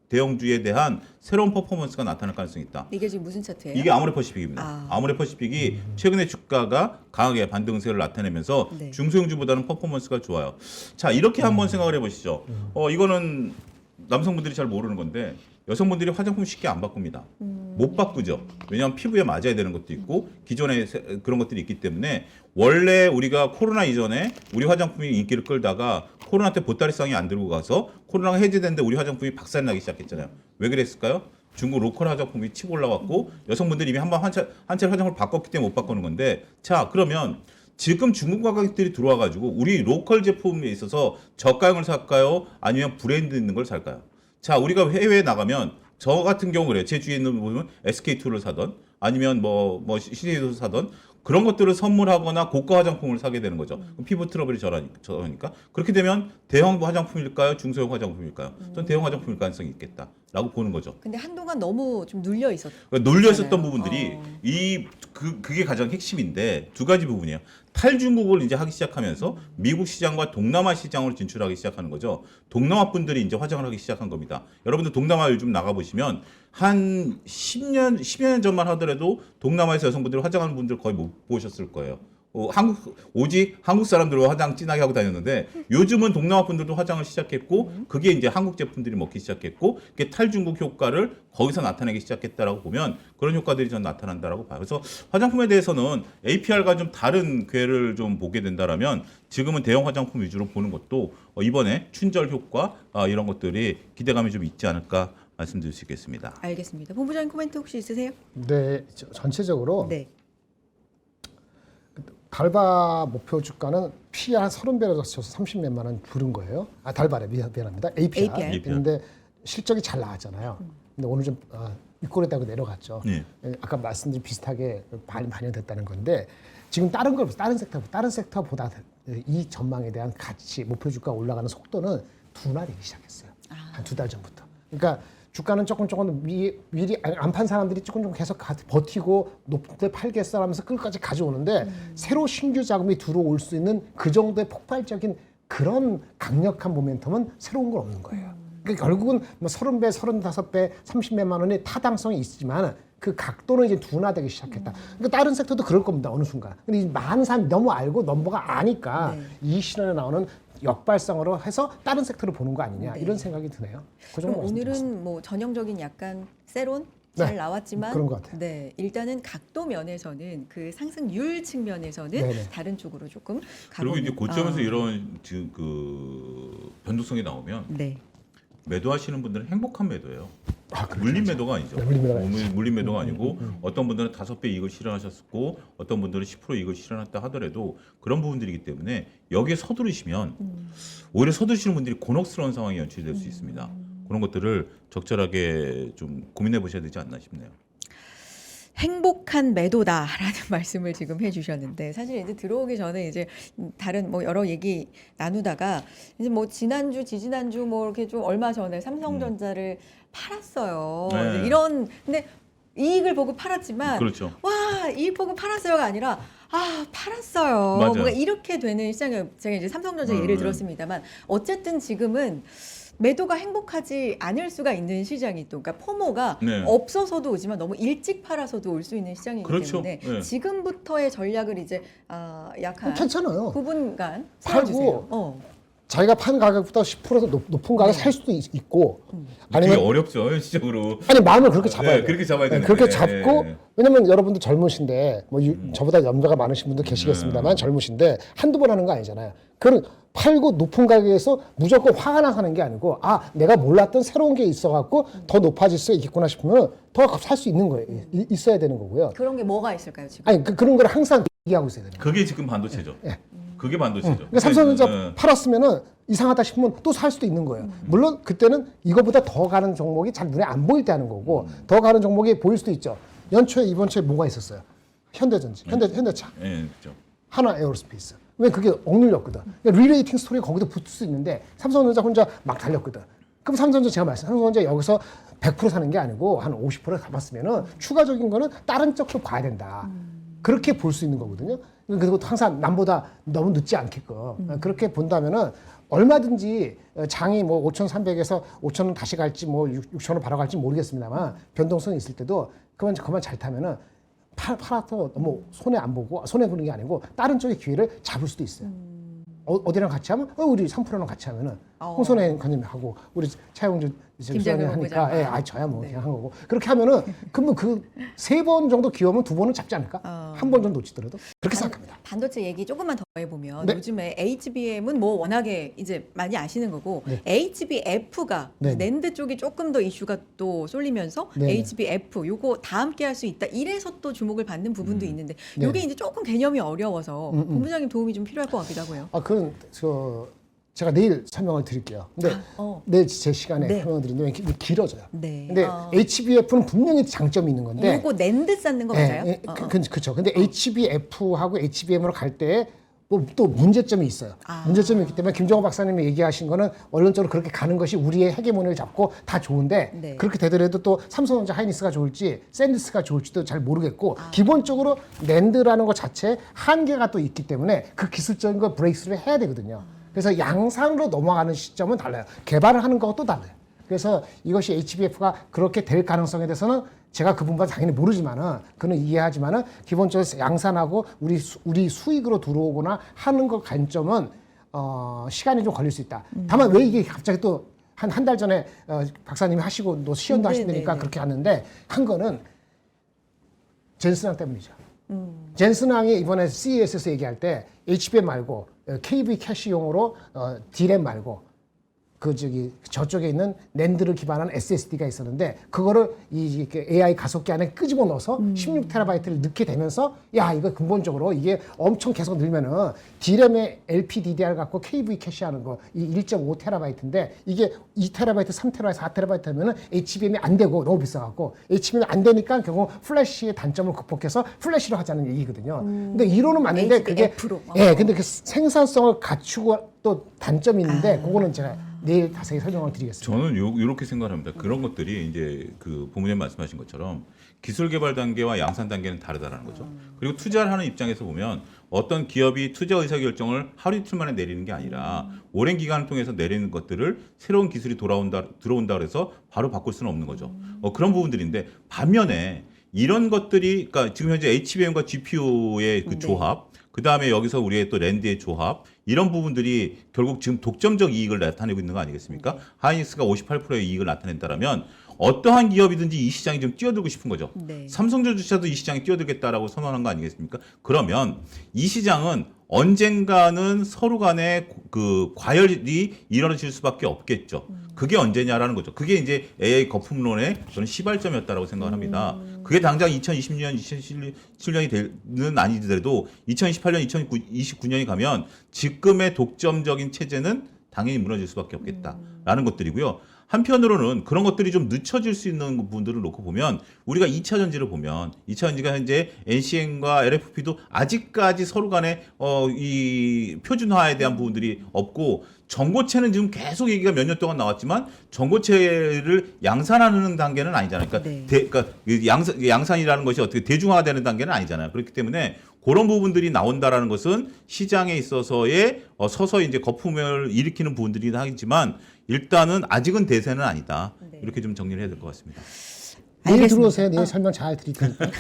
대형주에 대한 새로운 퍼포먼스가 나타날 가능성이 있다. 이게 지금 무슨 차트예요? 이게 아모레퍼시픽입니다. 아모레퍼시픽이 최근에 주가가 강하게 반등세를 나타내면서 네. 중소형주보다는 퍼포먼스가 좋아요. 자, 이렇게 한번 생각을 해보시죠. 이거는 남성분들이 잘 모르는 건데 여성분들이 화장품 쉽게 안 바꿉니다. 못 바꾸죠. 왜냐하면 피부에 맞아야 되는 것도 있고 기존에 그런 것들이 있기 때문에 원래 우리가 코로나 이전에 우리 화장품이 인기를 끌다가 코로나 때 보따리상이 안 들고 가서 코로나가 해제됐는데 우리 화장품이 박살나기 시작했잖아요. 왜 그랬을까요? 중국 로컬 화장품이 치고 올라왔고 여성분들이 이미 한번 한 차례 화장품을 바꿨기 때문에 못 바꾸는 건데 자 그러면 지금 중국 가격들이 들어와가지고 우리 로컬 제품에 있어서 저가형을 살까요? 아니면 브랜드 있는 걸 살까요? 자 우리가 해외에 나가면 저 같은 경우 그래요. 제 주위에 있는 보면 SK2를 사던 아니면 뭐 CJ도 사던 그런 것들을 선물하거나 고가 화장품을 사게 되는 거죠. 그럼 피부 트러블이 저러니까 그렇게 되면 대형 화장품일까요? 중소형 화장품일까요? 전 대형 화장품일 가능성이 있겠다라고 보는 거죠. 근데 한동안 너무 좀 눌려 있었. 그러니까 놀려 있었던 부분들이 어. 그게 가장 핵심인데 두 가지 부분이에요. 탈중국을 이제 하기 시작하면서 미국 시장과 동남아 시장으로 진출하기 시작하는 거죠. 동남아 분들이 이제 화장을 하기 시작한 겁니다. 여러분들 동남아 요즘 나가 보시면 한 10년 전만 하더라도 동남아에서 여성분들 화장하는 분들 거의 못 보셨을 거예요. 오직 한국 사람들로 화장 진하게 하고 다녔는데 요즘은 동남아 분들도 화장을 시작했고 그게 이제 한국 제품들이 먹기 시작했고 그게 탈중국 효과를 거기서 나타내기 시작했다라고 보면 그런 효과들이 전 나타난다라고 봐요. 그래서 화장품에 대해서는 APR과 좀 다른 궤를 좀 보게 된다라면 지금은 대형 화장품 위주로 보는 것도 이번에 춘절 효과 이런 것들이 기대감이 좀 있지 않을까 말씀드릴 수 있겠습니다. 알겠습니다. 본부장님 코멘트 혹시 있으세요? 네, 전체적으로 네. 달바 목표 주가는 P 한 30배로 쳐서 30몇만 원 부른 거예요. 아 달바래 미안합니다. APR. 근데 실적이 잘 나왔잖아요. 근데 오늘 좀 윗골에다가 내려갔죠. 네. 아까 말씀드린 비슷하게 반영됐다는 건데 지금 다른 섹터보다 이 전망에 대한 가치 목표 주가 올라가는 속도는 둔화되기 시작했어요. 한 2달 전부터. 그러니까 주가는 조금 미리 안 판 사람들이 조금 계속 버티고 높은 데 팔겠어 하면서 끝까지 가져오는데 새로 신규 자금이 들어올 수 있는 그 정도의 폭발적인 그런 강력한 모멘텀은 새로운 건 없는 거예요. 그러니까 결국은 뭐 30배, 35배, 30몇만 원의 타당성이 있지만 그 각도는 이제 둔화되기 시작했다. 그러니까 다른 섹터도 그럴 겁니다. 어느 순간. 근데 이 많은 사람이 너무 알고 넘버가 아니까 이 시간에 나오는 역발상으로 해서 다른 섹터를 보는 거 아니냐 이런 생각이 드네요. 그 정도 그럼 오늘은 뭐 전형적인 약간 세론 잘 네, 나왔지만 그런 것 같아요. 네, 일단은 각도 면에서는 그 상승률 측면에서는 네네. 다른 쪽으로 조금 그리고 이제 가보는- 고점에서 이런 그 변동성이 나오면 네. 매도하시는 분들은 행복한 매도예요. 그렇죠. 물린 매도가 아니죠. 네, 물린 매도가 아니죠. 물린 매도가 아니고 어떤 분들은 5배 이익을 실현하셨고 어떤 분들은 10% 이익을 실현했다 하더라도 그런 부분들이기 때문에 여기에 서두르시면 오히려 서두르시는 분들이 곤혹스러운 상황이 연출될 수 있습니다. 그런 것들을 적절하게 좀 고민해 보셔야 되지 않나 싶네요. 행복한 매도다라는 말씀을 지금 해주셨는데 사실 이제 들어오기 전에 이제 다른 뭐 여러 얘기 나누다가 이제 뭐 지난주, 지지난주 뭐 이렇게 좀 얼마 전에 삼성전자를 팔았어요. 네. 이제 이런 근데 이익을 보고 팔았지만 그렇죠. 와 이익 보고 팔았어요가 아니라 아 팔았어요. 맞아요. 뭔가 이렇게 되는 시장에 제가 이제 삼성전자 예를 들었습니다만 어쨌든 지금은 매도가 행복하지 않을 수가 있는 시장이 또 그러니까 포모가 네. 없어서도 오지만 너무 일찍 팔아서도 올 수 있는 시장이기 그렇죠. 때문에 네. 지금부터의 전략을 이제 약 한 괜찮아요. 9분간 팔고 세워주세요. 자기가 판 가격보다 10% 더 높은 가격에 살 수도 있고 되게 아니면 어렵죠, 현실적으로. 아니 마음을 그렇게 잡아야 네, 돼요. 그렇게 잡아야 되는데. 그렇게 잡고 네. 왜냐면 여러분들 젊으신데 뭐 저보다 연배가 많으신 분도 계시겠습니다만 젊으신데 한두 번 하는 거 아니잖아요. 그런 팔고 높은 가격에서 무조건 화가 나서 하는 게 아니고 아 내가 몰랐던 새로운 게 있어갖고 더 높아질 수 있겠구나 싶으면 더 살 수 있는 거예요. 있어야 되는 거고요. 그런 게 뭐가 있을까요 지금? 아니 그런 걸 항상 얘기하고 있어야 되는 거예요. 그게 지금 반도체죠. 그게 반도체죠. 그러니까 삼성전자 네. 팔았으면은 이상하다 싶으면 또 살 수도 있는 거예요. 물론 그때는 이거보다 더 가는 종목이 잘 눈에 안 보일 때 하는 거고 더 가는 종목이 보일 수도 있죠. 연초에 이번 초에 뭐가 있었어요? 현대전지, 현대차, 네, 그렇죠. 하나 에어로스페이스. 왜 그게 억눌렸거든. 그러니까 리레이팅 스토리가 거기도 붙을 수 있는데 삼성전자 혼자 막 달렸거든. 그럼 삼성전자 제가 삼성전자 여기서 100% 사는 게 아니고 한 50% 잡았으면은 추가적인 거는 다른 쪽도 봐야 된다. 그렇게 볼 수 있는 거거든요. 그리고 항상 남보다 너무 늦지 않게끔 그렇게 본다면은 얼마든지 장이 뭐 5,300에서 5,000원 다시 갈지 뭐 6,000원 바로 갈지 모르겠습니다만 변동성이 있을 때도 그만 잘 타면은 팔아서 너무 손해 안 보고 손해 보는 게 아니고 다른 쪽의 기회를 잡을 수도 있어요. 어디랑 같이 하면 우리 3%랑 같이 하면은 홍선혜 관님하고 우리 차영준 김장겸 하니까 본부장관. 예, 저야 뭐 네. 그냥 한 거고 그렇게 하면은 그러면 그 3번 정도 기여면 2번은 잡지 않을까? 한 번 정도 놓치더라도 그렇게 생각합니다. 반도체 얘기 조금만 더 해보면 네. 요즘에 HBM은 뭐 워낙에 이제 많이 아시는 거고 네. HBF가 네. 낸드 쪽이 조금 더 이슈가 또 쏠리면서 네. HBF 요거 다 함께 할 수 있다. 이래서 또 주목을 받는 부분도 있는데 네. 요게 이제 조금 개념이 어려워서 본부장님 도움이 좀 필요할 것 같기도 하고요. 그건 제가 내일 설명을 드릴게요. 근데 내일 제 시간에 네. 설명을 드리는데 길어져요. 네. 근데 HBF는 분명히 장점이 있는 건데 요거 낸드 쌓는 거 맞아요? 그렇죠. 근데 HBF하고 HBM으로 갈 때 또 문제점이 있어요. 문제점이 있기 때문에 김정호 박사님이 얘기하신 거는 원론적으로 그렇게 가는 것이 우리의 헤게모니를 잡고 다 좋은데 네. 그렇게 되더라도 또 삼성전자 하이닉스가 좋을지 샌디스가 좋을지도 잘 모르겠고 기본적으로 낸드라는 것 자체에 한계가 또 있기 때문에 그 기술적인 거 브레이크스루를 해야 되거든요. 그래서 양산으로 넘어가는 시점은 달라요. 개발을 하는 거와 또 달라요. 그래서 이것이 HBF가 그렇게 될 가능성에 대해서는 제가 그 부분은 당연히 모르지만은 그는 이해하지만은 기본적으로 양산하고 우리 수익으로 들어오거나 하는 것 관점은 시간이 좀 걸릴 수 있다. 다만 왜 이게 갑자기 또 한 달 전에 박사님이 하시고 또 시연도 하신다니까 그렇게 하는데 한 거는 젠슨왕 때문이죠. 젠슨왕이 이번에 CES에서 얘기할 때 HBM 말고 KB 캐시용으로 D램 말고 저쪽에 있는 낸드를 기반한 SSD가 있었는데 그거를 이 AI 가속기 안에 끄집어 넣어서 16TB를 넣게 되면서 야 이거 근본적으로 이게 엄청 계속 늘면은 D램에 LPDDR 갖고 KB 캐시하는 거 이 1.5TB인데 이게 2TB, 3TB, 4TB 하면은 HBM이 안 되고 너무 비싸갖고 HBM이 안 되니까 결국 플래시의 단점을 극복해서 플래시로 하자는 얘기거든요. 근데 이론은 맞는데 그게 HBF로. 근데 그 생산성을 갖추고 또 단점이 있는데 그거는 제가 내일 자세히 설명을 드리겠습니다. 저는 이렇게 생각합니다. 그런 것들이 이제 그 본부장님 말씀하신 것처럼 기술 개발 단계와 양산 단계는 다르다라는 거죠. 그리고 투자를 하는 입장에서 보면 어떤 기업이 투자 의사 결정을 하루 이틀 만에 내리는 게 아니라 오랜 기간을 통해서 내리는 것들을 새로운 기술이 들어온다 그래서 바로 바꿀 수는 없는 거죠. 그런 부분들인데 반면에 이런 것들이 그러니까 지금 현재 HBM과 GPU의 그 조합 그 다음에 여기서 우리의 또 랜드의 조합 이런 부분들이 결국 지금 독점적 이익을 나타내고 있는 거 아니겠습니까? 하이닉스가 58%의 이익을 나타낸다라면 어떠한 기업이든지 이 시장에 좀 뛰어들고 싶은 거죠. 네. 삼성전자도 이 시장에 뛰어들겠다라고 선언한 거 아니겠습니까? 그러면 이 시장은 언젠가는 서로 간에 그 과열이 일어나질 수밖에 없겠죠. 그게 언제냐라는 거죠. 그게 이제 AI 거품론의 저는 시발점이었다라고 생각을 합니다. 그게 당장 2020년, 2017년이 되는 아니더라도 2028년, 2029년이 가면 지금의 독점적인 체제는 당연히 무너질 수밖에 없겠다라는 것들이고요. 한편으로는 그런 것들이 좀 늦춰질 수 있는 부분들을 놓고 보면 우리가 2차 전지를 보면 2차 전지가 현재 NCM과 LFP도 아직까지 서로 간에 이 표준화에 대한 부분들이 없고 전고체는 지금 계속 얘기가 몇 년 동안 나왔지만 전고체를 양산하는 단계는 아니잖아요. 그러니까, 네. 그러니까 양산이라는 것이 어떻게 대중화되는 단계는 아니잖아요. 그렇기 때문에 그런 부분들이 나온다라는 것은 시장에 있어서의 서서히 이제 거품을 일으키는 부분들이긴 하지만 일단은 아직은 대세는 아니다. 네. 이렇게 좀 정리를 해야 될 것 같습니다. 내일 알겠습니다. 들어오세요. 내일 설명 잘 드릴 테니까.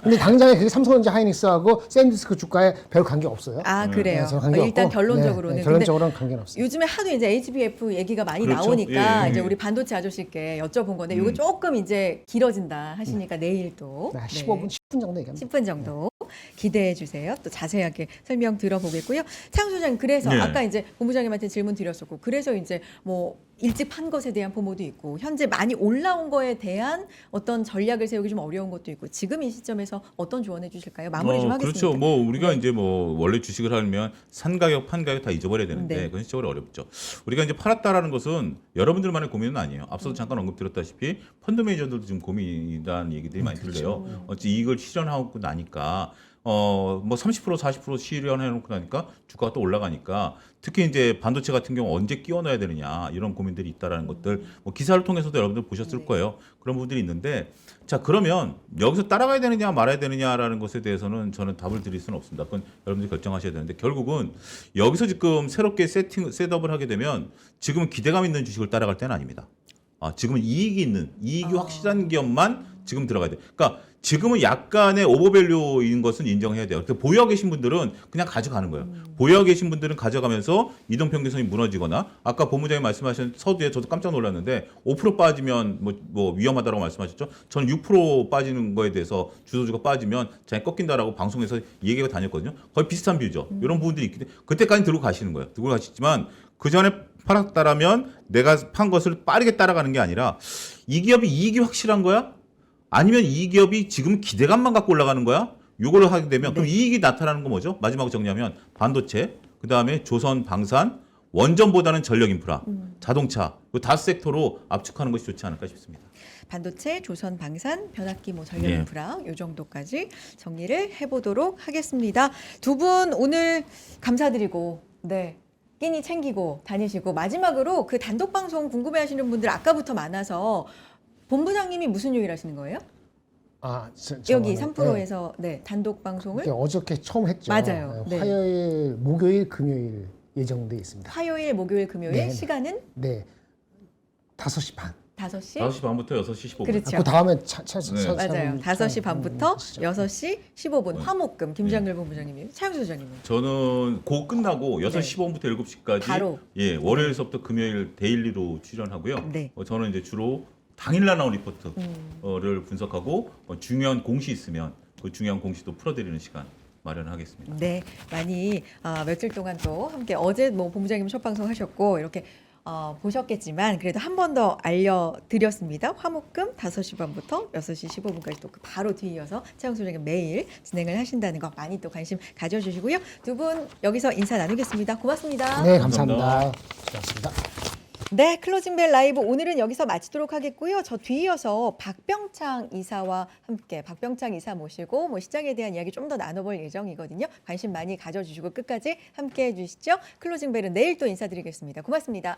근데 당장에 그게 삼성전자 하이닉스하고 샌디스크 주가에 별 관계 없어요. 그래요. 네, 관계 일단 없고. 결론적으로는. 네, 결론적으로는 관계는 없어요. 요즘에 하도 이제 HBF 얘기가 많이 그렇죠. 나오니까 예, 예. 이제 우리 반도체 아저씨께 여쭤본 건데 이거 조금 이제 길어진다 하시니까 내일 또 네, 15분, 10분 정도 얘기합니다. 10분 정도 기대해 주세요. 또 자세하게 설명 들어보겠고요. 차영 소장님 그래서 네. 아까 이제 본부장님한테 질문 드렸었고 그래서 이제 뭐 일찍 판 것에 대한 포모도 있고 현재 많이 올라온 거에 대한 어떤 전략을 세우기 좀 어려운 것도 있고 지금 이 시점에서 어떤 조언해 주실까요? 마무리 좀 하겠습니다. 그렇죠. 뭐 우리가 네. 이제 뭐 원래 주식을 하면 산 가격, 판 가격 다 잊어버려야 되는데 네. 그건 실적으로 어렵죠. 우리가 이제 팔았다라는 것은 여러분들만의 고민은 아니에요. 앞서도 잠깐 언급드렸다시피 펀드 매니저들도 지금 고민이라는 얘기들이 많이 들려요. 어찌 이익을 실현하고 나니까 뭐 30% 40% 실현해놓고 나니까 주가가 또 올라가니까 특히 이제 반도체 같은 경우 언제 끼워 넣어야 되느냐 이런 고민들이 있다라는 것들 뭐 기사를 통해서도 여러분들 보셨을 네. 거예요. 그런 부분들이 있는데 자 그러면 여기서 따라가야 되느냐 말아야 되느냐라는 것에 대해서는 저는 답을 드릴 수는 없습니다. 그건 여러분들이 결정하셔야 되는데 결국은 여기서 지금 새롭게 셋업을 하게 되면 지금은 기대감 있는 주식을 따라갈 때는 아닙니다. 지금은 이익이 확실한 기업만 지금 들어가야 돼. 그러니까 지금은 약간의 오버밸류인 것은 인정해야 돼요. 그래서 보유하고 계신 분들은 그냥 가져가는 거예요. 보유하고 계신 분들은 가져가면서 이동평균선이 무너지거나 아까 본부장님 말씀하신 서두에 저도 깜짝 놀랐는데 5% 빠지면 뭐 위험하다고 말씀하셨죠. 저는 6% 빠지는 거에 대해서 주도주가 빠지면 잘 꺾인다라고 방송에서 얘기가 다녔거든요. 거의 비슷한 뷰죠. 이런 부분들이 있기 때문에 그때까지 들고 가시는 거예요. 들고 가시지만 그 전에 팔았다라면 내가 판 것을 빠르게 따라가는 게 아니라 이 기업이 이익이 확실한 거야? 아니면 이 기업이 지금 기대감만 갖고 올라가는 거야? 요거를 하게 되면 그럼 이익이 나타나는 거 뭐죠? 마지막으로 정리하면 반도체, 그다음에 조선 방산, 원전보다는 전력 인프라, 자동차 이 5섹터로 압축하는 것이 좋지 않을까 싶습니다. 반도체, 조선 방산, 변압기, 뭐 전력 예. 인프라 요 정도까지 정리를 해보도록 하겠습니다. 두 분 오늘 감사드리고 네. 끼니 챙기고 다니시고 마지막으로 그 단독 방송 궁금해하시는 분들 아까부터 많아서 본부장님이 무슨 요일 하시는 거예요? 여기 3프로에서 네, 단독 방송을 어저께 처음 했죠. 맞아요. 네. 화요일, 목요일, 금요일 예정돼 있습니다. 화요일, 목요일, 금요일 네. 시간은 네, 5시 반. 5시 5시 반부터 6시 15분. 그렇죠. 그 다음에 네. 맞아요. 5시 반부터 하시죠. 6시 15분 화목금 김장글 본부장님이 차영수 소장님은 저는 고 끝나고 6시 네. 15분부터 7시까지 바로. 예, 월요일서부터 금요일 데일리로 출연하고요. 네. 저는 이제 주로 당일날 나온 리포트를 분석하고 중요한 공시 있으면 그 중요한 공시도 풀어드리는 시간 마련하겠습니다. 네, 많이 며칠 동안 또 함께 어제 뭐 본부장님 첫 방송 하셨고 이렇게 보셨겠지만 그래도 한 번 더 알려드렸습니다. 화목금 5시 반부터 6시 15분까지 또 그 바로 뒤이어서 최영수 소장님 매일 진행을 하신다는 거 많이 또 관심 가져주시고요. 두 분 여기서 인사 나누겠습니다. 고맙습니다. 네, 감사합니다. 고맙습니다. 네, 클로징벨 라이브 오늘은 여기서 마치도록 하겠고요. 저 뒤이어서 박병창 이사와 함께 박병창 이사 모시고 뭐 시장에 대한 이야기 좀 더 나눠볼 예정이거든요. 관심 많이 가져주시고 끝까지 함께해 주시죠. 클로징벨은 내일 또 인사드리겠습니다. 고맙습니다.